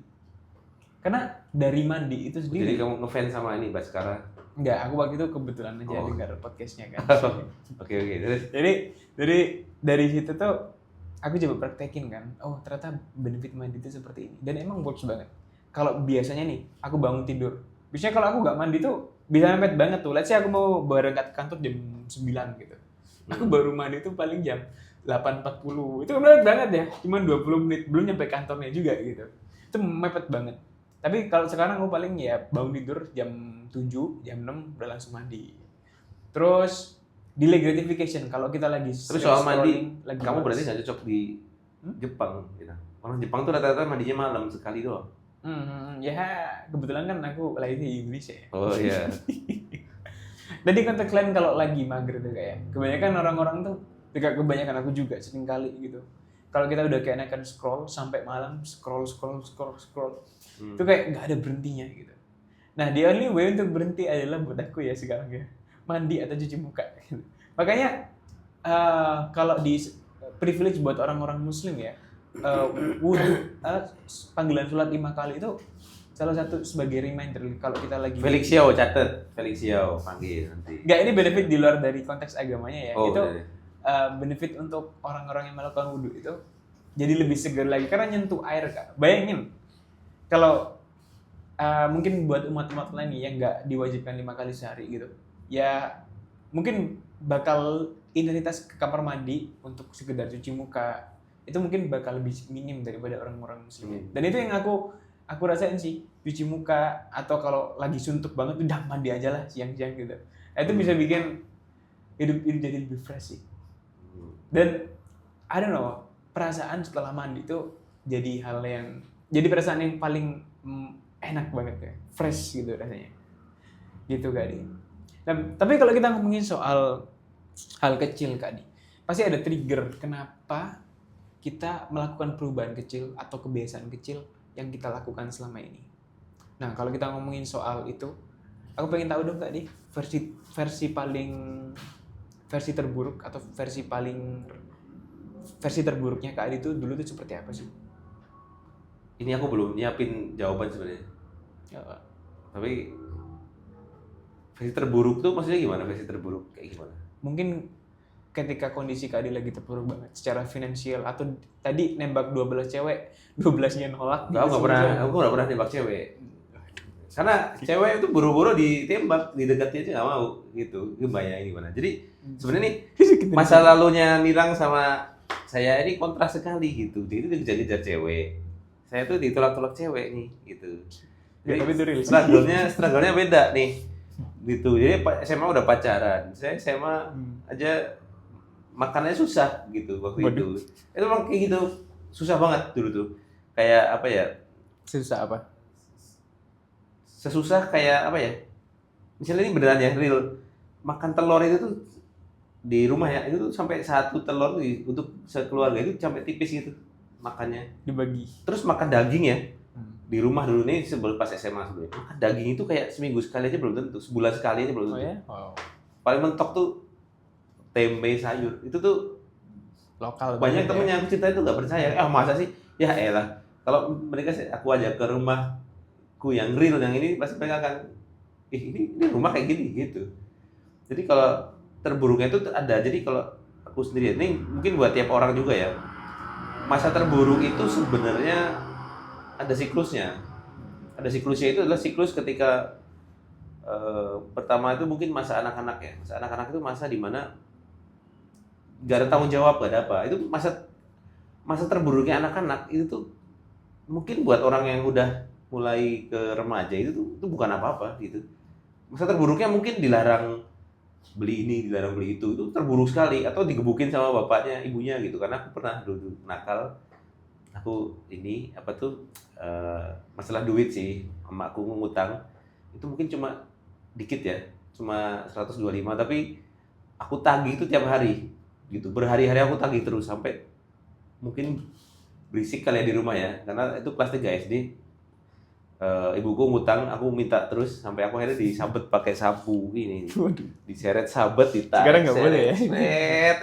Karena dari mandi itu Jadi sendiri. kamu ngefans sama ini Baskara? Enggak, aku waktu itu kebetulan aja Oh. dengar podcastnya kan. Oke terus. Jadi dari situ tuh aku coba praktekin kan. Oh ternyata benefit mandi itu seperti ini. Dan emang works banget. Kalau biasanya nih, aku bangun tidur. Biasanya kalau aku nggak mandi tuh bisa mepet banget tuh. Let's say aku mau berangkat kantor jam 9 gitu. Aku baru mandi tuh paling jam 8.40. Itu mepet banget ya. Cuman 20 menit belum nyampe kantornya juga gitu. Itu mepet banget. Tapi kalau sekarang aku paling ya bangun tidur jam 7, jam 6 udah langsung mandi. Terus delay gratification kalau kita lagi Tapi soal mandi, lagi kamu males. berarti nggak cocok di Jepang gitu. Orang Jepang tuh rata-rata mandinya malam sekali doang. Ya kebetulan kan aku lahir di Indonesia ya. Oh iya. Tadi konteks lain kalau lagi mager tuh kayak kebanyakan orang-orang tuh, tidak kebanyakan aku juga sering kali gitu. Kalau kita udah kayak naikkan scroll sampai malam scroll, itu kayak nggak ada berhentinya gitu. Nah the only way untuk berhenti adalah buat aku ya sekarang ya mandi atau cuci muka. Gitu. Makanya kalau di privilege buat orang-orang Muslim ya, panggilan sholat 5 kali itu salah satu sebagai reminder kalau kita lagi. Felix Xiao catet, Felix Xiao panggil nanti. Nggak, ini benefit di luar dari konteks agamanya ya. Oh, itu bener. benefit untuk orang-orang yang melakukan wudhu itu jadi lebih segar lagi karena nyentuh air Kak. Bayangin kalau mungkin buat umat-umat lain nih yang nggak diwajibkan 5 kali sehari gitu. Ya mungkin bakal intensitas ke kamar mandi untuk sekedar cuci muka itu mungkin bakal lebih minim daripada orang-orang muslim. Dan itu yang aku rasain sih, cuci muka atau kalau lagi suntuk banget udah mandi aja lah siang-siang gitu. Nah, itu bisa bikin hidup jadi lebih fresh sih. Dan I don't know, perasaan setelah mandi itu jadi perasaan yang paling enak banget ya, fresh gitu rasanya. Gitu Kak Di. Tapi kalau kita ngomongin soal hal kecil Kak Di, pasti ada trigger kenapa kita melakukan perubahan kecil atau kebiasaan kecil yang kita lakukan selama ini. Nah, kalau kita ngomongin soal itu, aku pengen tahu dong Kak Di, versi terburuk atau versi terburuknya Kak Adi itu dulu tuh seperti apa sih? Ini aku belum nyiapin jawaban sebenarnya. Ya, Tapi versi terburuk tuh maksudnya gimana? Versi terburuk kayak gimana? mungkin ketika kondisi Kak Adi lagi terpuruk banget secara finansial atau tadi nembak 12 cewek, 12-nya nolak. Aku nggak pernah nembak cewek. Karena cewek itu buru-buru ditembak, didekati aja nggak mau gitu. Bayangin gimana? Jadi sebenarnya nih masa lalunya Nirang sama saya ini kontras sekali gitu. Dia itu dikejar-kejar cewek. Saya tuh ditolak-tolak cewek nih gitu. Ya, tapi itu real sih. struggle-nya beda nih. Gitu. Jadi SMA udah pacaran. Saya SMA aja makanannya susah gitu waktu itu. Itu emang kayak gitu. Susah banget dulu tuh. Kayak apa ya? Susah apa? Sesusah kayak apa ya? Misalnya ini beneran ya, real. Makan telur itu tuh di rumah ya, itu tuh sampai 1 telur tuh untuk sekeluarga itu sampai tipis gitu makannya. Dibagi. Terus makan daging ya. Di rumah dulu nih sebelum pas SMA sebelumnya. Makan daging itu kayak seminggu sekali aja belum tentu, sebulan sekali aja belum tentu. Oh ya? Wow. Paling mentok tuh tempe sayur. Itu tuh Lokal. banyak banget temen yang aku cerita itu nggak percaya. Masa sih? Ya elah. Kalau mereka aku ajak ke rumahku yang real yang ini pasti mereka akan ini rumah kayak gini gitu. Jadi kalau terburuknya itu ada. Jadi kalau aku sendiri ini mungkin buat tiap orang juga ya. Masa terburuk itu sebenarnya ada siklusnya. Ada siklusnya itu adalah siklus ketika pertama itu mungkin masa anak-anak ya. Masa anak-anak itu masa dimana gak ada tanggung jawab, gak ada apa. Itu masa terburuknya anak-anak itu tuh mungkin buat orang yang udah mulai ke remaja itu bukan apa-apa gitu. Masa terburuknya mungkin dilarang beli ini, dilarang beli itu terburuk sekali, atau digebukin sama bapaknya, ibunya gitu. Karena aku pernah dulu nakal, aku ini apa tuh masalah duit sih, emakku ngutang itu mungkin cuma dikit ya, cuma 125, tapi aku tagih itu tiap hari gitu, berhari-hari aku tagih terus sampai mungkin berisik kali ya di rumah ya, karena itu kelas 3 SD. Ibuku ngutang, aku minta terus sampai aku akhirnya disabet pakai sapu ini, diseret sabet, ditarik. Sekarang nggak boleh ya?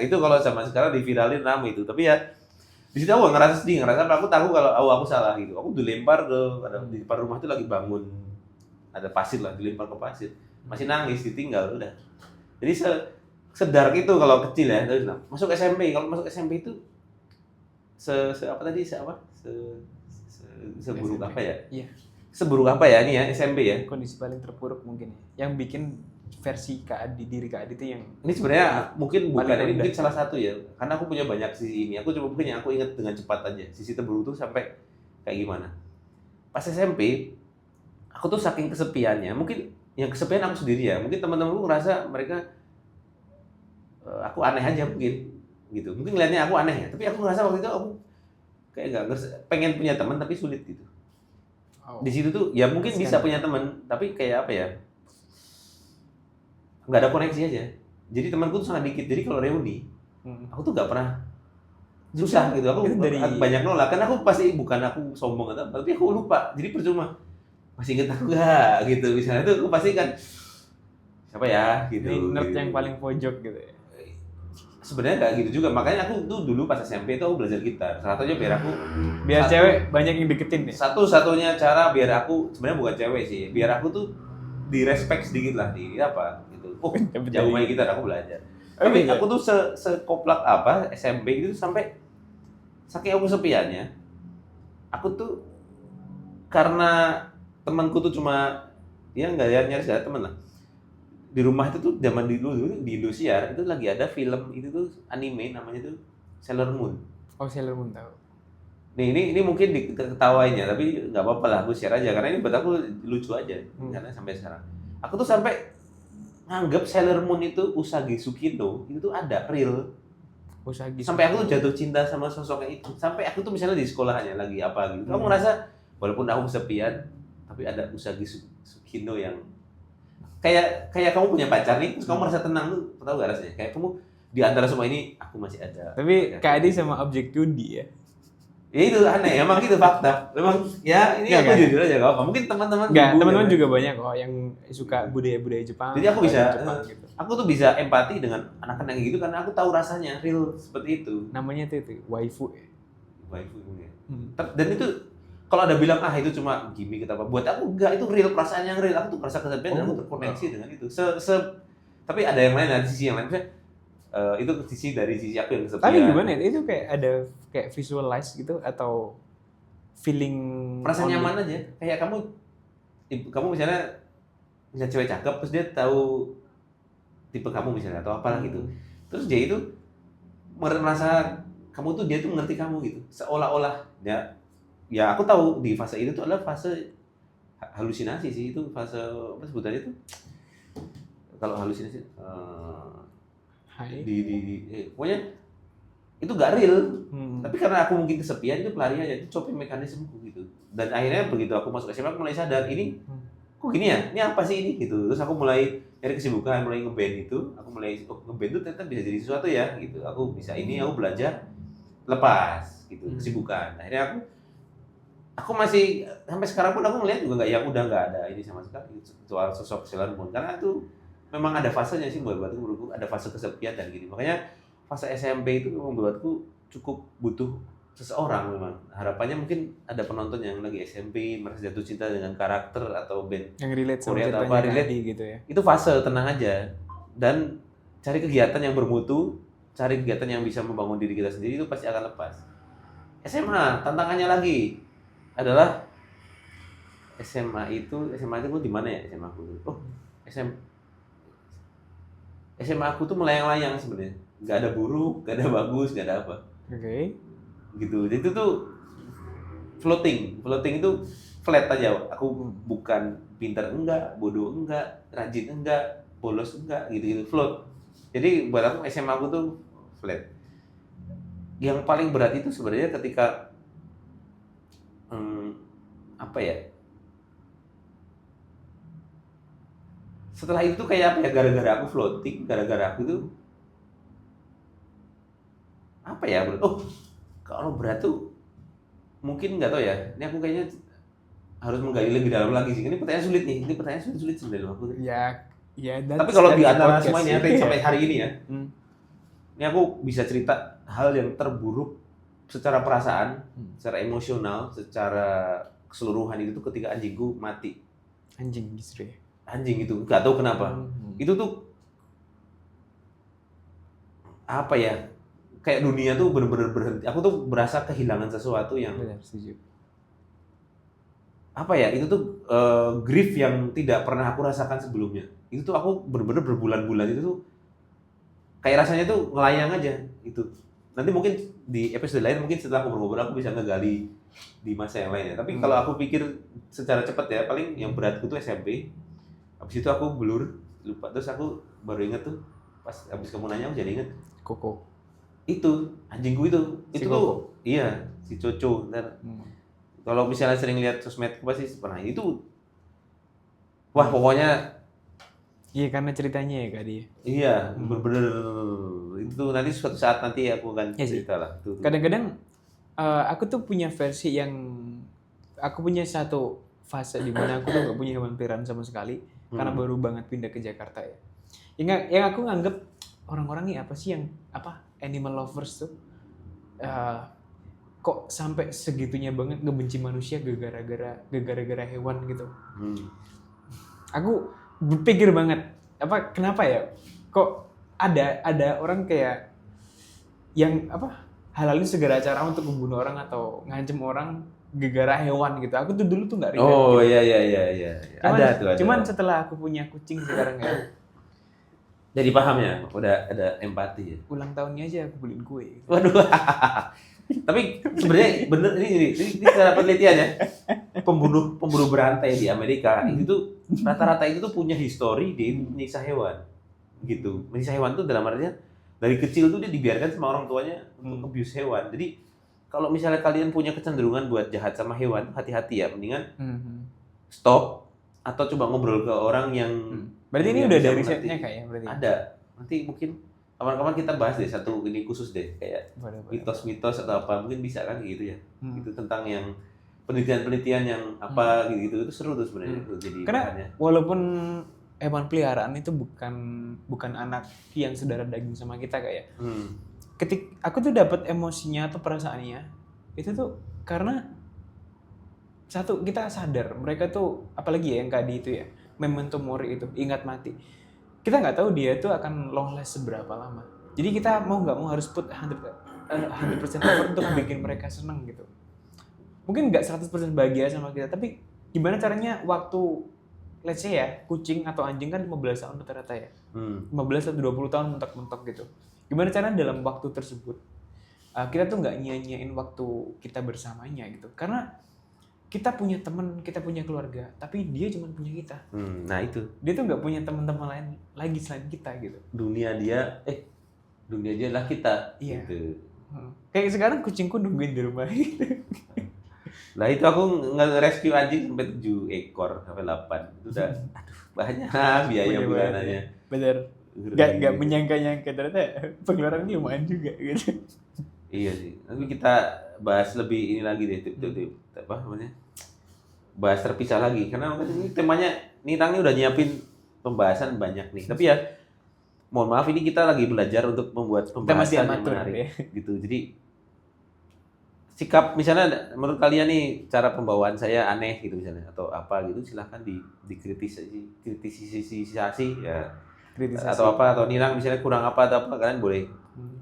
Itu kalau sama sekarang diviralin ramai itu, tapi ya Di situ aku ngerasa sedih, ngerasa apa, aku tahu kalau aku salah gitu. Aku dilempar di depan rumah itu lagi bangun, ada pasir lah, dilempar ke pasir, masih nangis, ditinggal udah. Jadi sedark itu kalau kecil ya. Terus masuk SMP, kalau masuk SMP itu apa tadi, seburuk SMP. apa ya? Iya. Seburuk apa ya ini ya SMP ya? Kondisi paling terpuruk mungkin ya. Yang bikin versi diri Kak Adi itu yang Ini sebenarnya mungkin bukan, paling ini rendah. mungkin salah satu ya. Karena aku punya banyak sisi ini. Aku coba mungkin yang aku ingat dengan cepat aja. Sisi terburuk tuh sampai kayak gimana. Pas SMP, aku tuh saking kesepiannya. Mungkin yang kesepian aku sendiri ya. Mungkin teman-temanku ngerasa mereka aku aneh aja mungkin gitu. Mungkin ngeliatnya aku aneh ya. Tapi aku ngerasa waktu itu aku kayak pengen punya teman tapi sulit gitu. Di situ tuh ya mungkin bisa punya teman, tapi kayak apa ya? Nggak ada koneksi aja. Jadi temanku tuh sangat dikit. Jadi kalau reuni, aku tuh nggak pernah susah gitu. Aku banyak nolak. Kan aku pasti bukan aku sombong atau apa, tapi aku lupa. Jadi percuma. Masih inget aku nggak gitu. Misalnya tuh aku pasti kan siapa ya gitu. Ini nerd gitu. yang paling pojok gitu ya. Sebenarnya nggak gitu juga. Makanya aku tuh dulu pas SMP itu aku belajar gitar. Salah satunya biar cewek banyak yang deketin ya. Satu-satunya cara biar aku, sebenarnya bukan cewek sih, biar aku tuh direspek sedikit lah di apa gitu. Oh, jauh main gitar aku belajar. Tapi aku tuh sekoplak apa SMP gitu sampai saking aku kesepiannya. Aku tuh karena temanku tuh cuma ya nyaris gak ada temen lah. Di rumah itu tuh zaman dulu di Indosiar itu lagi ada film itu tuh anime namanya tuh Sailor Moon. Oh, Sailor Moon tahu. Nih ini mungkin diketawain ya, tapi nggak apa-apa lah, aku share aja karena ini buat aku lucu aja karena sampai sekarang. Aku tuh sampai nganggep Sailor Moon itu Usagi Tsukino itu tuh ada real. Usagi. Sampai aku tuh jatuh cinta sama sosoknya itu. Sampai aku tuh misalnya di sekolahnya lagi apa gitu. Aku ngerasa walaupun aku kesepian, tapi ada Usagi Tsukino yang kayak kamu punya pacar nih, terus kamu merasa tenang tuh, tahu gak rasanya? Kayak kamu di antara semua ini aku masih ada. Tapi Kak Adi sama objek judi ya. Ya itu aneh, emang gitu fakta. Memang ya ini aku jujur aja kok. Mungkin teman-teman teman-teman juga banyak kok yang suka budaya-budaya Jepang. Jadi aku bisa Jepang, gitu. Aku tuh bisa empati dengan anak-anak yang gitu karena aku tahu rasanya real seperti itu. Namanya itu waifu ya. Waifu ya. Dan itu kalau ada bilang itu cuma gimmick atau apa, buat aku enggak, itu real, perasaan yang real. Aku tuh merasa kesepian dan aku terkoneksi dengan itu. Tapi ada yang lain, ada sisi yang lain. Itu dari sisi aku yang kesepian. Tapi gimana ya? Itu kayak ada kayak visualize gitu atau feeling perasaan nyaman aja. Kayak kamu misalnya cewek cakep terus dia tahu tipe kamu misalnya atau apalah gitu. Terus dia itu merasa kamu tuh, dia tuh mengerti kamu gitu. Seolah-olah ya aku tahu di fase itu tuh adalah fase halusinasi sih, itu fase apa sebutannya itu? Kalau halusinasi pokoknya itu gak real. Tapi karena aku mungkin kesepian, itu pelarian aja, itu coping mekanismeku gitu. Dan akhirnya begitu aku masuk SMA aku mulai sadar, ini kok gini ya, ini apa sih ini gitu. Terus aku mulai nyari kesibukan, mulai ngeband itu. Aku mulai ngeband itu ternyata bisa jadi sesuatu ya gitu. Aku bisa ini, aku belajar lepas gitu kesibukan. Akhirnya aku masih sampai sekarang pun aku melihat juga udah nggak ada ini sama sekali soal sosok Sailor Moon, karena itu memang ada fasenya sih menurutku, ada fase kesepian dan gini. Makanya fase SMP itu membuatku cukup butuh seseorang memang. Harapannya mungkin ada penonton yang lagi SMP merasa jatuh cinta dengan karakter atau band yang relate sama Korea atau apa, relate gitu ya. Itu fase, tenang aja. Dan cari kegiatan yang bermutu, cari kegiatan yang bisa membangun diri kita sendiri, itu pasti akan lepas. SMA, tantangannya lagi adalah SMA itu di mana ya SMA aku? SMA aku tuh melayang-layang sebenarnya. Gak ada buruk, gak ada bagus, gak ada apa. Oke. Gitu. Jadi itu tuh floating itu flat aja. Aku bukan pintar enggak, bodoh enggak, rajin enggak, bolos enggak, gitu-gitu, float. Jadi buat aku SMA aku tuh flat. Yang paling berat itu sebenarnya ketika apa ya? Setelah itu kayak apa ya, gara-gara aku floating, gara-gara aku itu apa ya? Kalau berat tuh mungkin nggak tahu ya. Ini aku kayaknya harus menggali lebih dalam lagi sih. Ini pertanyaan sulit nih. Ini pertanyaan sulit sebenarnya aku. Ya. Tapi kalau di antara semuanya sampai hari ini ya, ini ini aku bisa cerita hal yang terburuk secara perasaan, secara emosional, secara keseluruhan itu tuh ketika anjingku mati. Anjing justru ya. Anjing itu nggak tahu kenapa. Itu tuh apa ya? Kayak dunia tuh bener-bener berhenti. Aku tuh berasa kehilangan sesuatu yang Benar, setuju. apa ya? Itu tuh grief yang tidak pernah aku rasakan sebelumnya. Itu tuh aku bener-bener berbulan-bulan itu tuh kayak rasanya tuh ngelayang aja itu. Nanti mungkin di episode lain mungkin setelah ngobrol-ngobrol aku bisa ngegali di masa yang lain ya. Tapi kalau aku pikir secara cepat ya, paling yang beratku tuh SMP. Habis itu aku blur, lupa. Terus aku baru inget tuh pas habis kamu nanya aku jadi inget Koko. itu anjingku itu Si tuh Koko. iya si Coco. Ntar kalau misalnya sering lihat sosmedku pasti pernah itu. Wah pokoknya Iya karena ceritanya ya Kak dia. iya bener-bener itu nanti suatu saat nanti aku akan Iya sih. cerita lah. Tuh. Kadang-kadang aku tuh punya versi yang aku punya satu fase di mana aku tuh nggak punya hewan peliharaan sama sekali karena baru banget pindah ke Jakarta ya. Yang aku nganggep orang-orang nih apa sih yang animal lovers tuh kok sampai segitunya banget ngebenci manusia gara-gara hewan gitu. Aku berpikir banget kenapa ya kok ada orang kayak yang halalin segala cara untuk membunuh orang atau ngancem orang gara-gara hewan gitu. Aku tuh dulu tuh nggak relate Oh gitu. iya. Ada. Cuman setelah aku punya kucing sekarang ya, Jadi paham ya, udah ada empati ya. ulang tahunnya aja aku beliin kue. Waduh. Tapi sebenarnya bener ini secara penelitian ya. Pembunuh berantai di Amerika itu tuh rata-rata itu tuh punya histori dia menyiksa hewan. Gitu. Menyiksa hewan tuh dalam artinya dari kecil tuh dia dibiarkan sama orang tuanya untuk abuse hewan. Jadi kalau misalnya kalian punya kecenderungan buat jahat sama hewan, hati-hati ya, mendingan stop atau coba ngobrol ke orang yang Berarti ini yang udah bisa ada mengerti. risetnya kayak berarti. Ada. Nanti mungkin kapan-kapan kita bahas deh satu ini khusus deh kayak Boleh. mitos-mitos atau apa mungkin bisa kan gitu ya. Itu tentang yang penelitian-penelitian yang apa gitu itu seru tuh sebenarnya tuh jadi Karena bahannya. walaupun hewan peliharaan itu bukan anak yang saudara daging sama kita kayak. Aku tuh dapat emosinya atau perasaannya itu tuh karena satu kita sadar mereka tuh apalagi ya yang Kak Di itu ya memento mori itu ingat mati. Kita nggak tahu dia tuh akan long last seberapa lama. Jadi kita mau nggak mau harus put 100% effort untuk bikin mereka seneng gitu. Mungkin nggak 100% bahagia sama kita, tapi gimana caranya waktu let's say ya kucing atau anjing kan 15 tahun rata-rata ya. 15 atau 20 tahun mentok-mentok gitu. Gimana caranya dalam waktu tersebut kita tuh nggak nyia-nyiain waktu kita bersamanya gitu. Karena kita punya teman, kita punya keluarga, tapi dia cuma punya kita. Nah itu. Dia tuh nggak punya teman-teman lain lagi selain kita gitu. Dunia dia adalah kita. Iya. Gitu. Kayak sekarang kucingku nungguin di rumah gitu. Nah itu aku nge-rescue anjing sampai 7 ekor sampai 8. Itu udah banyak biaya bulanannya. Bener. Gak menyangka-nyangka ternyata pengeluarannya lumayan juga gitu. Iya sih. Nanti kita bahas lebih ini lagi deh tip apa namanya? Bahas terpisah lagi karena ini temanya Nirang ini udah nyiapin pembahasan banyak nih. Tapi ya mohon maaf ini kita lagi belajar untuk membuat pembahasan yang menarik ya. gitu. Jadi sikap misalnya menurut kalian nih cara pembawaan saya aneh gitu misalnya atau apa gitu silahkan kritisasi ya Kritisasi. atau apa atau Nirang misalnya kurang apa atau apa kalian boleh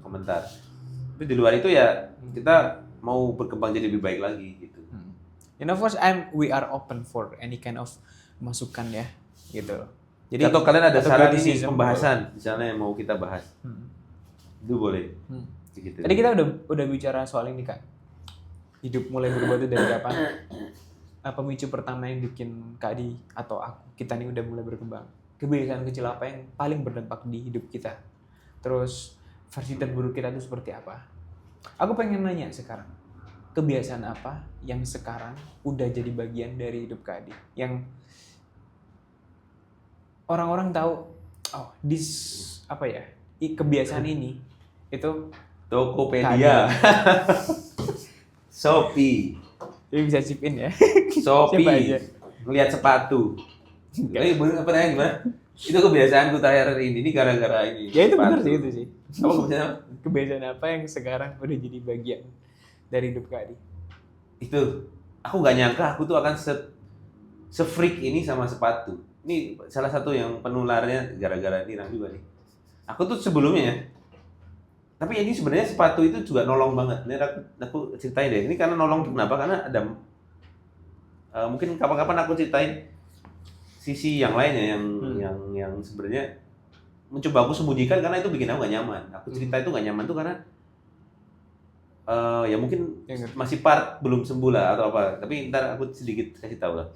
komentar. Tapi di luar itu ya kita mau berkembang jadi lebih baik lagi gitu. Of course we are open for any kind of masukan ya gitu. Jadi atau kalian ada saran ini criticism pembahasan misalnya yang mau kita bahas. Itu boleh. Gitu. Tadi kita udah bicara soal ini Kak. Hidup mulai berubah itu dari kapan? Pemicu pertama yang bikin Kak Di atau kita nih udah mulai berkembang. Kebiasaan kecil apa yang paling berdampak di hidup kita? Terus versi terburuk kita itu seperti apa? Aku pengen nanya sekarang. Kebiasaan apa yang sekarang udah jadi bagian dari hidup Kak Di? Yang orang-orang tahu kebiasaan ini itu Tokopedia. Shopee. Jadi bisa chip in ya. Shopee. Siapa aja? Ngelihat sepatu. Ini bener apa gimana? Itu kebiasaanku terakhir ini gara-gara ini. Ya itu sepatu. benar sih itu sih. Apa kebiasaan apa? Kebiasaan apa yang sekarang udah jadi bagian dari hidup Kak Adi? Itu aku nggak nyangka aku tuh akan se-freak ini sama sepatu. Ini salah satu yang penularnya gara-gara Nirang juga nih. Aku tuh sebelumnya, tapi ini sebenarnya sepatu itu juga nolong banget. Ini aku ceritain deh. Ini karena nolong tuh kenapa? Karena ada mungkin kapan-kapan aku ceritain sisi yang lainnya yang sebenarnya mencoba aku sembunyikan karena itu bikin aku gak nyaman. Aku cerita itu gak nyaman tuh karena ya mungkin masih part belum sembuh lah atau apa. Tapi ntar aku sedikit kasih tahu lah.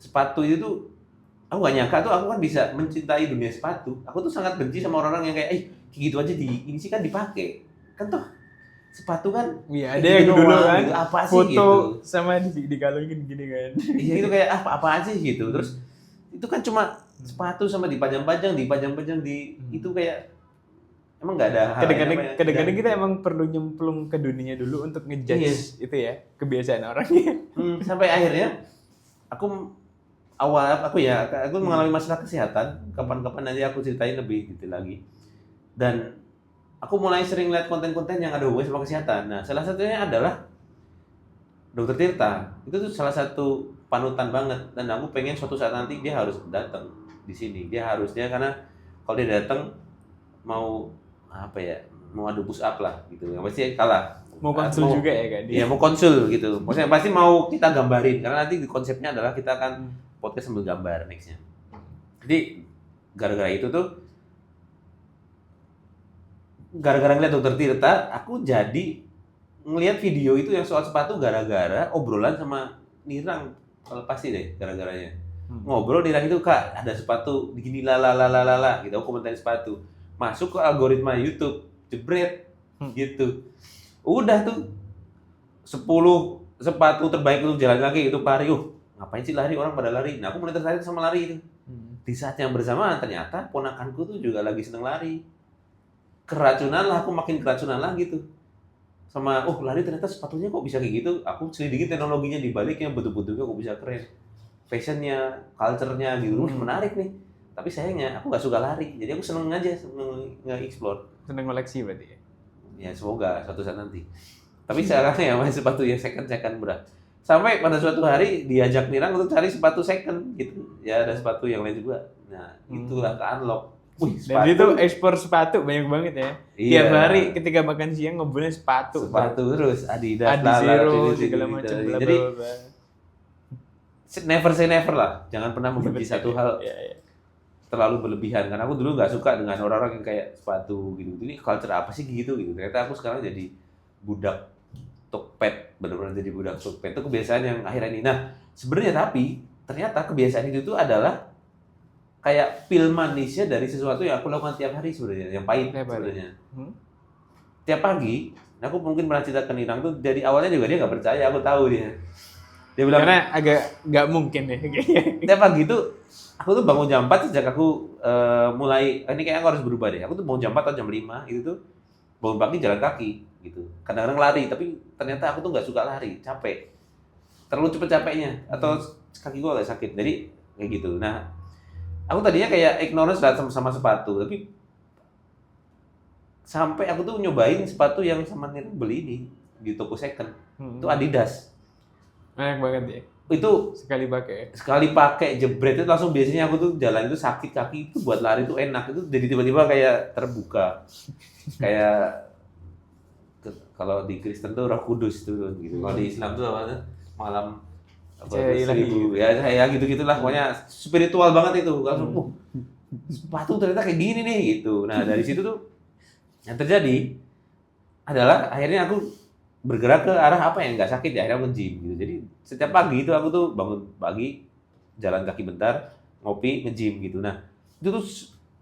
Sepatu itu tuh aku gak nyangka tuh aku kan bisa mencintai dunia sepatu. Aku tuh sangat benci sama orang-orang yang kayak gitu aja ini sih kan dipakai. Kan tuh sepatu kan iya ada yang dulu kan gitu. Apa sih foto gitu. sama dikalungin gini kan. Iya itu kayak apa sih gitu. Terus itu kan cuma sepatu sama dipajang-pajang itu kayak emang nggak ada hal kadang-kadang kita emang perlu nyemplung ke dunianya dulu untuk ngejudge itu ya kebiasaan orangnya. Sampai akhirnya aku mengalami masalah kesehatan. Kapan-kapan nanti aku ceritain lebih detail lagi. Dan aku mulai sering lihat konten-konten yang ada hubungan sama kesehatan. Nah, salah satunya adalah Dokter Tirta. Itu tuh salah satu panutan banget. Dan aku pengen suatu saat nanti dia harus datang di sini. Dia harusnya karena kalau dia datang mau adu push up lah gitu. Yang pasti kalah. Mau konsul juga ya Kak? Iya, mau konsul gitu. Maksudnya pasti mau kita gambarin karena nanti konsepnya adalah kita akan podcast sambil gambar nextnya. Jadi gara-gara itu tuh gara-gara ngeliat Dokter Tirta, aku jadi ngeliat video itu yang soal sepatu gara-gara obrolan sama Nirang. Kalau pasti deh gara-garanya. Ngobrol Nirang itu, Kak, ada sepatu begini lalalala gitu, aku komentarin sepatu. Masuk ke algoritma YouTube, jebret gitu. Udah tuh 10 sepatu terbaik untuk jalan kaki itu lari. Ngapain sih lari, orang pada lari. Nah, aku mulai tertarik sama lari itu. Di saat yang bersamaan ternyata ponakanku tuh juga lagi seneng lari. Keracunan lah, aku makin keracunan lagi tuh sama lari ternyata sepatunya kok bisa kayak gitu. Aku selidiki teknologinya di baliknya, betul-betulnya kok bisa keren, fashionnya, culture-nya gitu. Menarik nih, tapi sayangnya aku nggak suka lari, jadi aku seneng aja nge-explore. Seneng koleksi berarti ya semoga suatu saat nanti. Tapi sekarang ya masih sepatu yang second berat. Sampai pada suatu hari diajak Nirang untuk cari sepatu second gitu ya, ada sepatu yang lain juga. Nah itulah ke unlock. Dan itu ekspor sepatu banyak banget ya. Iya. Tiap hari ketika makan siang ngobrolin sepatu terus Adidas, Zero, segala macam. Jadi never say never lah. Jangan pernah membenci satu hal terlalu berlebihan. Karena aku dulu nggak suka dengan orang-orang yang kayak sepatu gitu. Ini culture apa sih gitu. Ternyata aku sekarang jadi budak Tokped, benar-benar jadi budak Tokped. Itu kebiasaan yang akhirnya ini. Nah sebenarnya tapi ternyata kebiasaan itu tuh adalah kayak pil manisnya dari sesuatu yang aku lakukan tiap hari sebenarnya, yang pahit sebenarnya. Tiap pagi, aku mungkin pernah cerita ke Nirang tuh, dari awalnya juga dia nggak percaya, aku tahu dia. Dia bilang karena agak nggak mungkin deh. Tiap pagi tuh, aku tuh bangun jam 4 sejak aku mulai, ini kayaknya aku harus berubah deh. Aku tuh bangun jam 4 atau jam 5, itu tuh bangun pagi jalan kaki gitu. Kadang-kadang lari, tapi ternyata aku tuh nggak suka lari, capek. Terlalu cepet capeknya, atau kaki gua agak sakit, jadi kayak gitu. Nah, aku tadinya kayak ignorance sama sepatu, tapi sampai aku tuh nyobain sepatu yang sama Nirang beli ini di toko second. Itu Adidas. Banyak banget ya. Itu sekali pakai jebret itu langsung, biasanya aku tuh jalan itu sakit kaki, itu buat lari tuh enak, itu jadi tiba-tiba kayak terbuka. Kayak kalau di Kristen tuh Roh Kudus tuh gitu. Kalau di Islam tuh apa malam ya gitu-gitulah, pokoknya spiritual banget itu. Langsung sepatu ternyata kayak gini nih gitu. Nah dari situ tuh yang terjadi adalah akhirnya aku bergerak ke arah apa yang nggak sakit ya, akhirnya aku nge-gym gitu. Jadi setiap pagi itu aku tuh bangun pagi, jalan kaki bentar, ngopi, nge-gym gitu. Nah itu tuh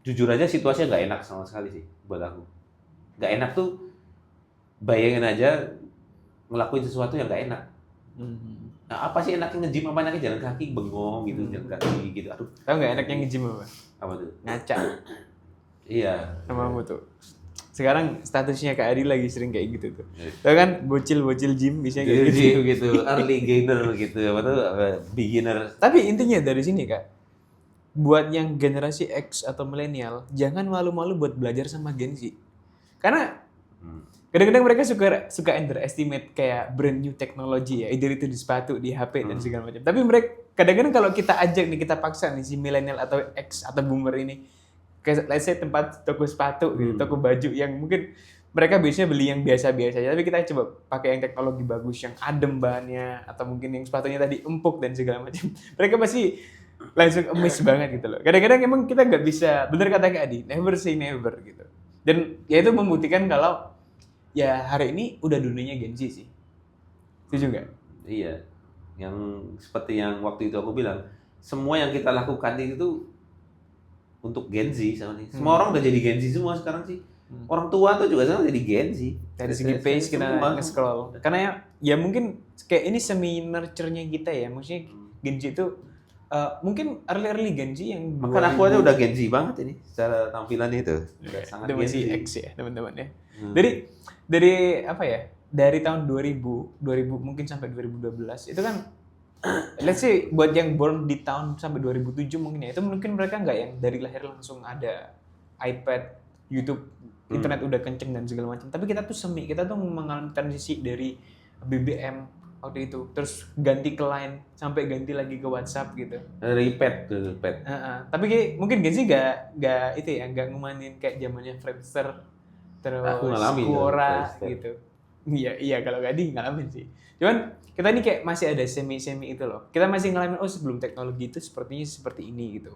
jujur aja situasinya nggak enak sama sekali sih buat aku. Nggak enak tuh, bayangin aja ngelakuin sesuatu yang nggak enak. Nah, apa sih enaknya nge-gym, apa enaknya jalan kaki, bengong gitu, jalan kaki gitu. Aduh. Tahu nggak enaknya nge-gym apa? Apa tuh? Ngaca. Iya. Sama kamu tuh. Sekarang statusnya Kak Adi lagi sering kayak gitu tuh. Tahu kan bocil gym bisa kayak gitu. Early gainer gitu, apa tuh beginner. Tapi intinya dari sini Kak, buat yang generasi X atau milenial, jangan malu-malu buat belajar sama Gen Z. Karena Kadang-kadang mereka suka underestimate kayak brand new technology ya, either itu di sepatu, di HP dan segala macam. Tapi mereka kadang-kadang kalau kita ajak nih, kita paksa nih si milenial atau X atau boomer ini kayak let's say tempat toko sepatu gitu, toko baju yang mungkin mereka biasanya beli yang biasa-biasa aja, tapi kita coba pakai yang teknologi bagus, yang adem bahannya, atau mungkin yang sepatunya tadi empuk dan segala macam. Mereka pasti langsung amazed banget gitu loh. Kadang-kadang emang kita nggak bisa, bener kata Kak Adi, never say never gitu. Dan ya itu membuktikan kalau ya hari ini udah dunianya Gen Z sih. Setuju nggak? Iya, yang seperti yang waktu itu aku bilang, semua yang kita lakukan itu untuk Gen Z sama nih. Semua orang udah jadi Gen Z semua sekarang sih. Orang tua tuh juga sekarang jadi Gen Z. Dari segi pace kita nge-scroll. Karena ya mungkin kayak ini semi nurture-nya kita ya. Maksudnya Gen Z itu mungkin early Gen Z yang Makan aku aja udah Gen Z banget ini secara tampilan itu. Udah sangat itu Gen masih Z. X ya teman-teman ya. Dari apa ya? Dari tahun 2000 mungkin sampai 2012 itu kan let's say buat yang born di tahun sampai 2007 mungkin ya, itu mungkin mereka nggak yang dari lahir langsung ada iPad, YouTube, internet udah kenceng dan segala macam. Tapi kita tuh kita tuh mengalami transisi dari BBM waktu itu, terus ganti ke Line, sampai ganti lagi ke WhatsApp gitu. Dari pet ke pet. Tapi mungkin Gen Z nggak itu ya, nggak ngemanin kayak zamannya Friendster, terus Aku ngalamin Quora Friendster. gitu. Iya kalau Gadi ngalamin sih. Cuman kita ini kayak masih ada semi itu loh. Kita masih ngalamin sebelum teknologi itu sepertinya seperti ini gitu.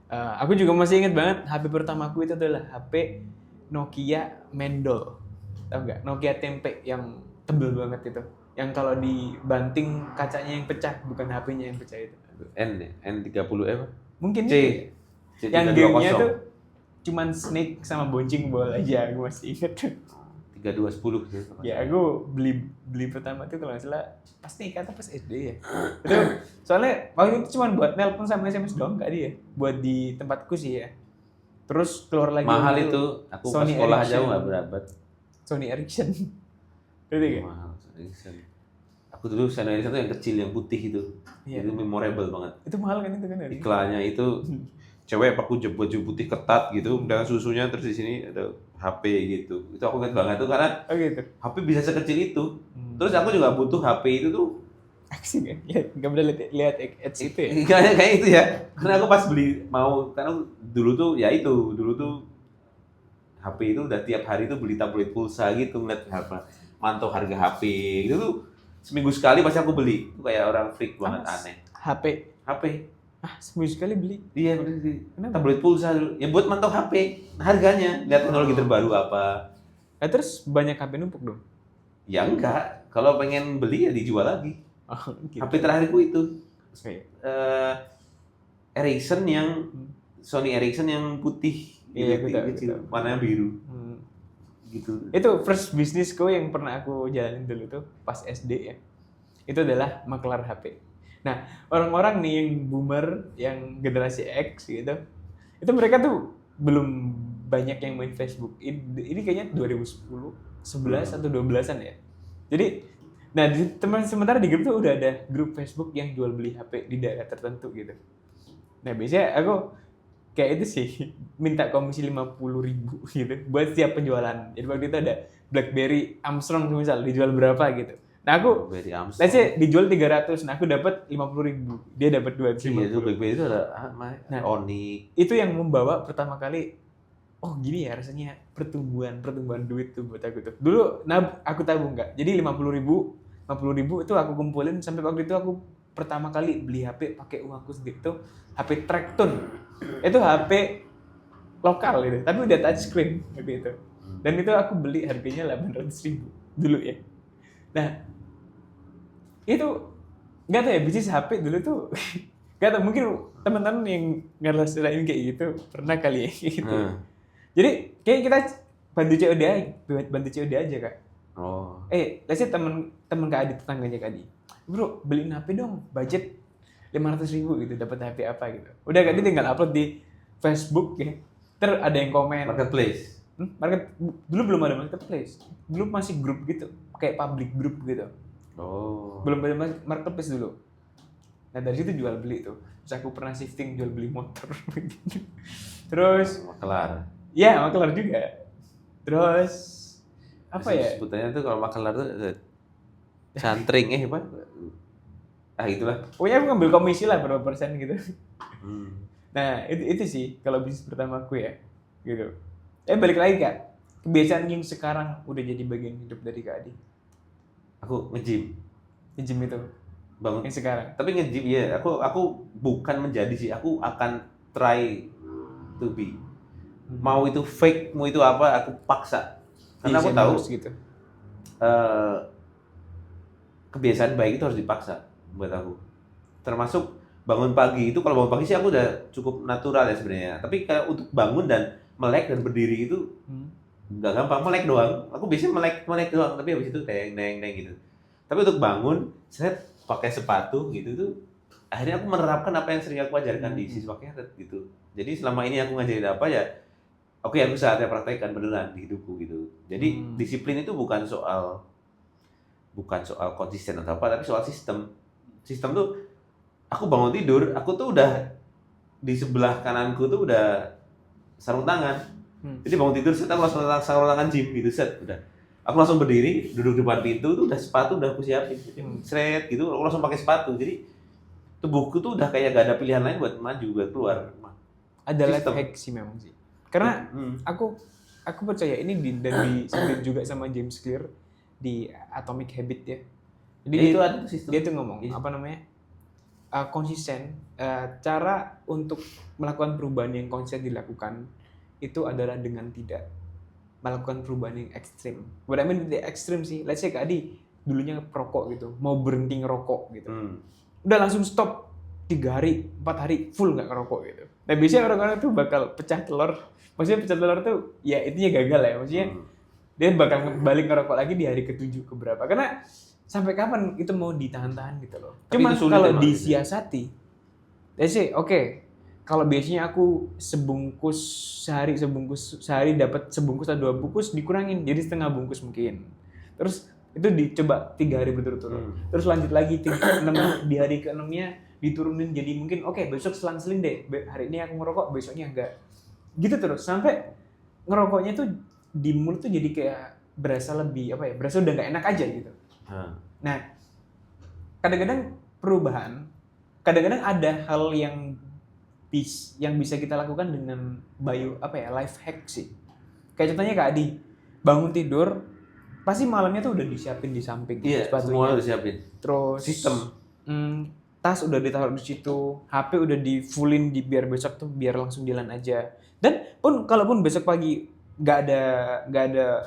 Aku juga masih ingat banget HP pertamaku itu adalah HP Nokia Mendol. Tahu nggak? Nokia tempe yang tebel banget itu. Yang kalau dibanting kacanya yang pecah, bukan HP-nya yang pecah itu. N ya? N30M? Mungkin C. itu. Yang game-nya tuh cuman Snake sama bouncing ball aja, aku masih ingat. 3210 gitu. Ya aku beli pertama itu kalau nggak salah pas nikah atau pas SD ya. Itu soalnya waktu itu cuma buat nelpon sama SMS doang kak dia. Buat di tempatku sih ya. Terus keluar lagi Mahal itu. Aku pas Sony sekolah Ericsson. jauh nggak berabad. Sony Ericsson. Ngerti gak? Mahal Sony Ericsson. Aku dulu Sony Ericsson tuh yang kecil, yang putih itu. Iya. Itu memorable banget. Itu mahal kan itu kan? Iklannya itu cewek pakai baju putih ketat gitu, dengan susunya, terus di sini ada HP gitu. Itu aku ingat banget tuh karena Oh gitu. HP bisa sekecil itu. Terus aku juga butuh HP itu tuh Aksi kan? Gak pernah lihat ads itu ya? kayak itu ya. Karena aku pas beli karena dulu tuh HP itu udah tiap hari tuh beli tablet pulsa gitu, ngeliat mantau harga HP. Itu tuh seminggu sekali pasti aku beli. Itu kayak orang freak banget, aneh. HP. Seminggu sekali beli. Iya, bener. Tablet pulsa dulu. Ya buat mantau HP, harganya, lihat teknologi terbaru apa. Nah, terus banyak HP numpuk dong? Ya enggak, kalau pengen beli ya dijual lagi. Oh, gitu. HP terakhirku itu Oke. Ericsson yang Sony Ericsson yang putih, Iya, gitu, aku tahu, kecil, aku tahu. warnanya biru, gitu. Itu first bisnisku yang pernah aku jalanin dulu tuh pas SD ya. Itu adalah maklar HP. Nah, orang-orang nih yang boomer, yang generasi X gitu, itu mereka tuh belum banyak yang main Facebook. Ini kayaknya 2010, 11 atau 12-an ya. Jadi, nah sementara di grup tuh udah ada grup Facebook yang jual beli HP di daerah tertentu gitu. Nah, biasanya aku kayak itu sih, minta komisi 50.000 gitu buat setiap penjualan. Jadi waktu itu ada BlackBerry Armstrong misal dijual berapa gitu. Nah aku, BlackBerry Armstrong. let's say dijual 300, nah aku dapat 50.000, dia dapat 250. Iya, itu BlackBerry itu ada Onyx. Itu yang membawa pertama kali, oh gini ya rasanya pertumbuhan duit tuh buat aku tuh. Dulu aku tabung nggak, jadi 50.000 itu aku kumpulin sampai waktu itu aku pertama kali beli HP pakai uang aku sendiri tuh HP Tractone. Itu HP lokal gitu, tapi udah touchscreen waktu itu. Dan itu aku beli harganya 800.000 dulu ya. Nah, itu nggak tahu ya, bisnis HP dulu tuh nggak tahu, mungkin teman-teman yang ngerasain kayak gitu pernah kali ya gitu. Jadi kayak kita bantu COD aja kak. Oh. Let's say temen Kak Adi, tetangganya Kak Adi, bro beliin HP dong, budget 500.000 gitu, dapat HP apa gitu. Udah Kak Adi tinggal upload di Facebook ya. Terus ada yang komen. Marketplace. Dulu belum ada marketplace, dulu masih grup gitu, kayak public group gitu. Oh. Belum ada marketplace dulu. Nah dari situ jual beli tuh. Terus aku pernah shifting jual beli motor. Terus Kelar. ya maklar juga. Terus apa ya? Sebutannya tuh kalau makelar tuh cantring apa? Itulah. Pokoknya aku ngambil komisi lah berapa persen gitu. Hmm. Nah itu sih kalau bisnis pertama aku ya, gitu. Balik lagi Kak, kebiasaan yang sekarang udah jadi bagian hidup dari Kak Adi. Aku nge-gym. Nge-gym itu Bangun. yang sekarang. Tapi nge-gym ya, aku bukan menjadi sih, aku akan try to be. Mau itu fake, mau itu apa, aku paksa. Karena aku tahu gitu. Kebiasaan baik itu harus dipaksa buat aku. Termasuk bangun pagi itu, kalau bangun pagi sih aku udah cukup natural ya sebenarnya. Tapi kayak untuk bangun dan melek dan berdiri itu nggak gampang. Melek doang. Aku biasanya melek doang, tapi habis itu neng gitu. Tapi untuk bangun, saya pakai sepatu gitu tuh, akhirnya aku menerapkan apa yang sering aku ajarkan di siswa Keret gitu. Jadi selama ini aku ngajarin apa ya, oke, aku saatnya praktekkan beneran di hidupku gitu. Jadi disiplin itu bukan soal konsisten atau apa, tapi soal sistem. Sistem tuh, aku bangun tidur, aku tuh udah di sebelah kananku tuh udah sarung tangan. Jadi bangun tidur, set, aku langsung sarung tangan gym gitu, set, udah. Aku langsung berdiri, duduk depan pintu tuh udah sepatu udah aku siapin, seret gitu, aku langsung pakai sepatu. Jadi tubuhku tuh udah kayak gak ada pilihan lain buat maju, buat keluar. Ada life hack sih memang sih. Karena aku percaya ini dan disebut juga sama James Clear di Atomic Habit ya. Jadi itu ada tuh sistem. Dia tuh ngomong apa namanya? Konsisten. Cara untuk melakukan perubahan yang konsisten dilakukan itu adalah dengan tidak melakukan perubahan yang ekstrim. What I mean tidak ekstrim sih. Let's say Kak Adi dulunya perokok gitu, mau berhenti ngerokok gitu. Udah langsung stop 3 hari, 4 hari full nggak ngerokok gitu. Nah biasanya orang-orang tuh bakal pecah telur. Maksudnya pecah telur tuh ya intinya gagal ya. Maksudnya dia bakal balik ngerokok lagi di hari ke-7 keberapa. Karena sampai kapan itu mau ditahan-tahan gitu loh. Cuma kalau disiasati, let's say oke, kalau biasanya aku sehari dapat sebungkus atau 2 bungkus, dikurangin jadi setengah bungkus mungkin. Terus itu dicoba 3 hari berturut-turut. Terus lanjut lagi di hari ke-6-nya diturunin jadi mungkin besok selang-seling deh. Hari ini aku ngerokok, besoknya enggak. Gitu terus sampai ngerokoknya tuh di mulut tuh jadi kayak berasa lebih berasa udah nggak enak aja gitu. Nah, kadang-kadang ada hal yang bisa kita lakukan dengan life hack sih. Kayak contohnya Kak Adi, bangun tidur pasti malamnya tuh udah disiapin di samping sepatunya. Semua udah disiapin. Terus sistem. Tas udah ditaruh di situ, HP udah di fullin biar besok tuh biar langsung jalan aja. Dan kalaupun besok pagi nggak ada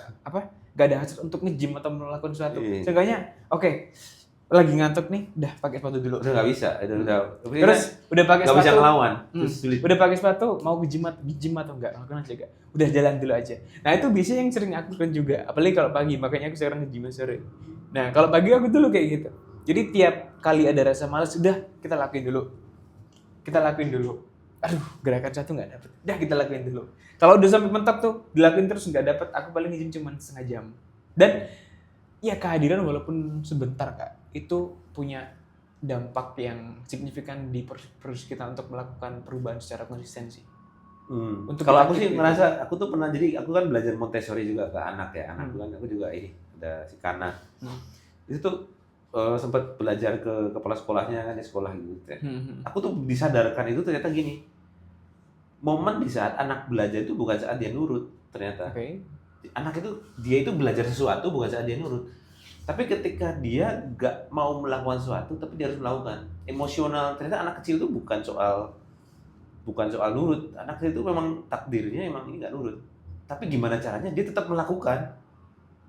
hasrat untuk nge-gym atau melakukan sesuatu. Seenggaknya lagi ngantuk nih, udah pakai sepatu dulu. Udah nggak bisa, Terus udah pakai sepatu. Nggak bisa ngelawan. Udah pakai sepatu, mau ke gym atau enggak? Lakukan aja enggak. Udah jalan dulu aja. Nah itu biasanya yang sering aku lakukan juga, apalagi kalau pagi. Makanya aku sekarang nge-gym sore. Nah kalau pagi aku dulu kayak gitu. Jadi tiap kali ada rasa malas, udah kita lakuin dulu. Aduh, gerakan satu nggak dapet. Udah kita lakuin dulu. Kalau udah sampai mentok tuh, dilakuin terus nggak dapet. Aku paling nge-gym cuma setengah jam. Dan ya kehadiran walaupun sebentar Kak, itu punya dampak yang signifikan di proses kita untuk melakukan perubahan secara konsistensi. Kalau aku sih ngerasa, aku tuh pernah, jadi aku kan belajar Montessori juga ke anak ya. Anakku kan, aku juga ada si Kana. Itu tuh sempat belajar ke kepala sekolahnya kan di sekolah gitu. Aku tuh disadarkan itu ternyata gini, momen di saat anak belajar itu bukan saat dia nurut ternyata. Anak itu dia itu belajar sesuatu bukan saat dia nurut, tapi ketika dia nggak mau melakukan sesuatu tapi dia harus melakukan. Emosional, ternyata anak kecil itu bukan soal nurut. Anak kecil itu memang takdirnya emang ini nggak nurut, tapi gimana caranya dia tetap melakukan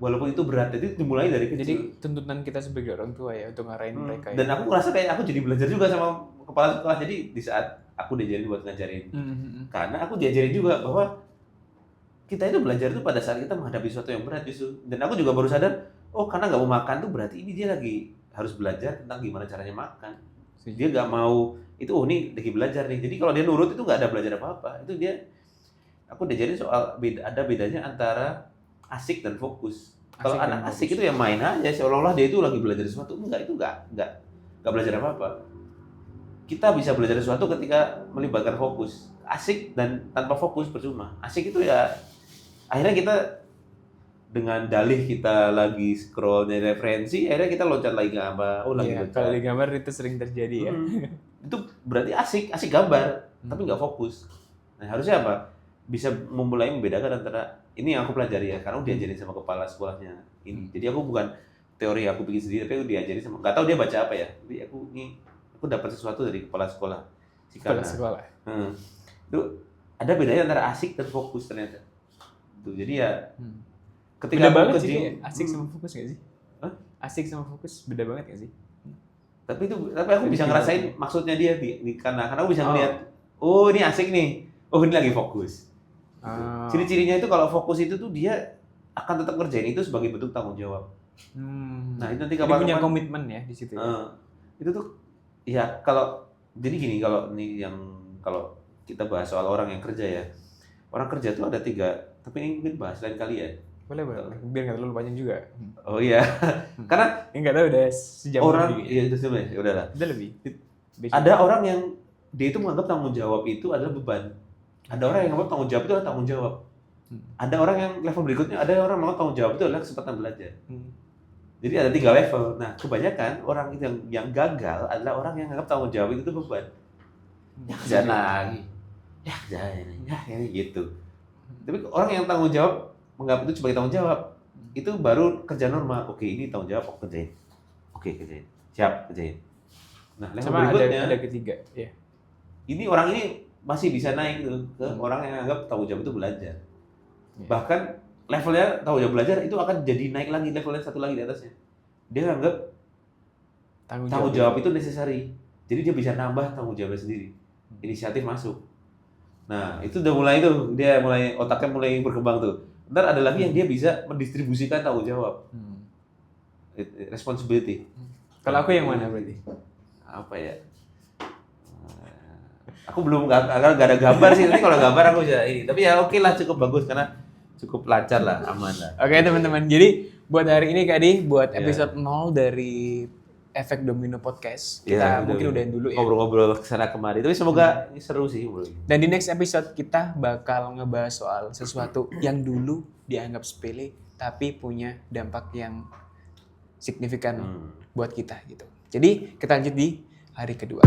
walaupun itu berat. Jadi dimulai dari kecil. Jadi tuntutan kita sebagai orang tua ya untuk ngarahin mereka. Dan aku ngerasa kayak aku jadi belajar juga sama kepala sekolah. Jadi di saat aku diajarin buat ngajarin, karena aku diajarin juga bahwa kita itu belajar itu pada saat kita menghadapi sesuatu yang berat justru. Dan aku juga baru sadar, karena nggak mau makan tuh berarti ini dia lagi harus belajar tentang gimana caranya makan. Dia nggak mau itu, ini lagi belajar nih. Jadi kalau dia nurut itu nggak ada belajar apa-apa. Itu aku diajarin soal ada bedanya antara asik dan fokus. Kalau anak asik itu ya main aja, seolah-olah dia itu lagi belajar sesuatu. Enggak, itu enggak belajar apa-apa. Kita bisa belajar sesuatu ketika melibatkan fokus. Asik dan tanpa fokus percuma. Asik itu ya akhirnya kita dengan dalih kita lagi scroll dari referensi, akhirnya kita loncat lagi ke apa? Oh lagi Iya, loncat. kalau di gambar itu sering terjadi ya. Itu berarti asik gambar, tapi nggak fokus. Nah harusnya apa? Bisa memulai membedakan antara ini yang aku pelajari ya, karena aku diajarin sama kepala sekolahnya ini. Jadi aku bukan teori aku bikin sendiri, tapi aku diajarin sama, nggak tahu dia baca apa ya. Tapi aku dapat sesuatu dari kepala sekolah. Kepala sekolah. Itu ada bedanya antara asik dan fokus ternyata. Tuh, jadi ya ketika Beda aku banget kerja, sih, kayak asik sama fokus gak sih? Hah? Asik sama fokus beda banget gak sih? tapi aku bisa ngerasain maksudnya dia karena aku bisa ngeliat, oh ini asik nih, oh ini lagi fokus. Oh. Ciri-cirinya itu kalau fokus itu tuh dia akan tetap ngerjain itu sebagai bentuk tanggung jawab. Nah itu nanti Jadi kapan punya komitmen ya di situ. itu tuh ya kalau jadi gini, kalau kita bahas soal orang yang kerja ya, orang kerja tuh ada 3, tapi ini mungkin bahas lain kali ya. Boleh, biar nggak terlalu panjang juga. Oh iya, karena nggak tahu udah sejam orang lebih. iya itu sebenarnya ya udahlah. Udah lebih. Ada orang yang dia itu menganggap tanggung jawab itu adalah beban. Ada orang yang menganggap tanggung jawab itu adalah tanggung jawab. Ada orang yang level berikutnya, ada orang yang menganggap tanggung jawab itu adalah kesempatan belajar. Jadi ada 3 level. Nah kebanyakan orang itu yang gagal adalah orang yang menganggap tanggung jawab itu beban. Ya kerjaan lagi, ya kerjaan ini gitu. Tapi orang yang tanggung jawab menganggap itu sebagai tanggung jawab, itu baru kerja normal. Oke ini tanggung jawab, kerjain. Oke kerjain, siap kerjain. Nah level sama berikutnya ada ketiga ya. Ini orang ini masih bisa naik tuh ke orang yang anggap tanggung jawab itu belajar. Bahkan levelnya tanggung jawab belajar itu akan jadi naik lagi, levelnya satu lagi di atasnya. Dia anggap tanggung jawab itu necessary. Jadi dia bisa nambah tanggung jawabnya sendiri. Inisiatif masuk. Nah itu udah mulai tuh, dia mulai otaknya mulai berkembang tuh. Ntar ada lagi yang dia bisa mendistribusikan tanggung jawab, responsibility. Kalau aku yang mana berarti? Apa ya? Aku belum nggak ada gambar sih. Nanti kalau gambar aku bisa ini. Tapi ya oke lah, cukup bagus karena cukup lancar lah, aman lah. Oke teman-teman, jadi buat hari ini Kadi, buat episode 0 dari Efek Domino Podcast, kita mungkin udahin dulu ya. Ngobrol-ngobrol kesana kemari, tapi semoga ini seru sih. Dan di next episode kita bakal ngebahas soal sesuatu yang dulu dianggap sepele, tapi punya dampak yang signifikan buat kita gitu. Jadi kita lanjut di hari kedua.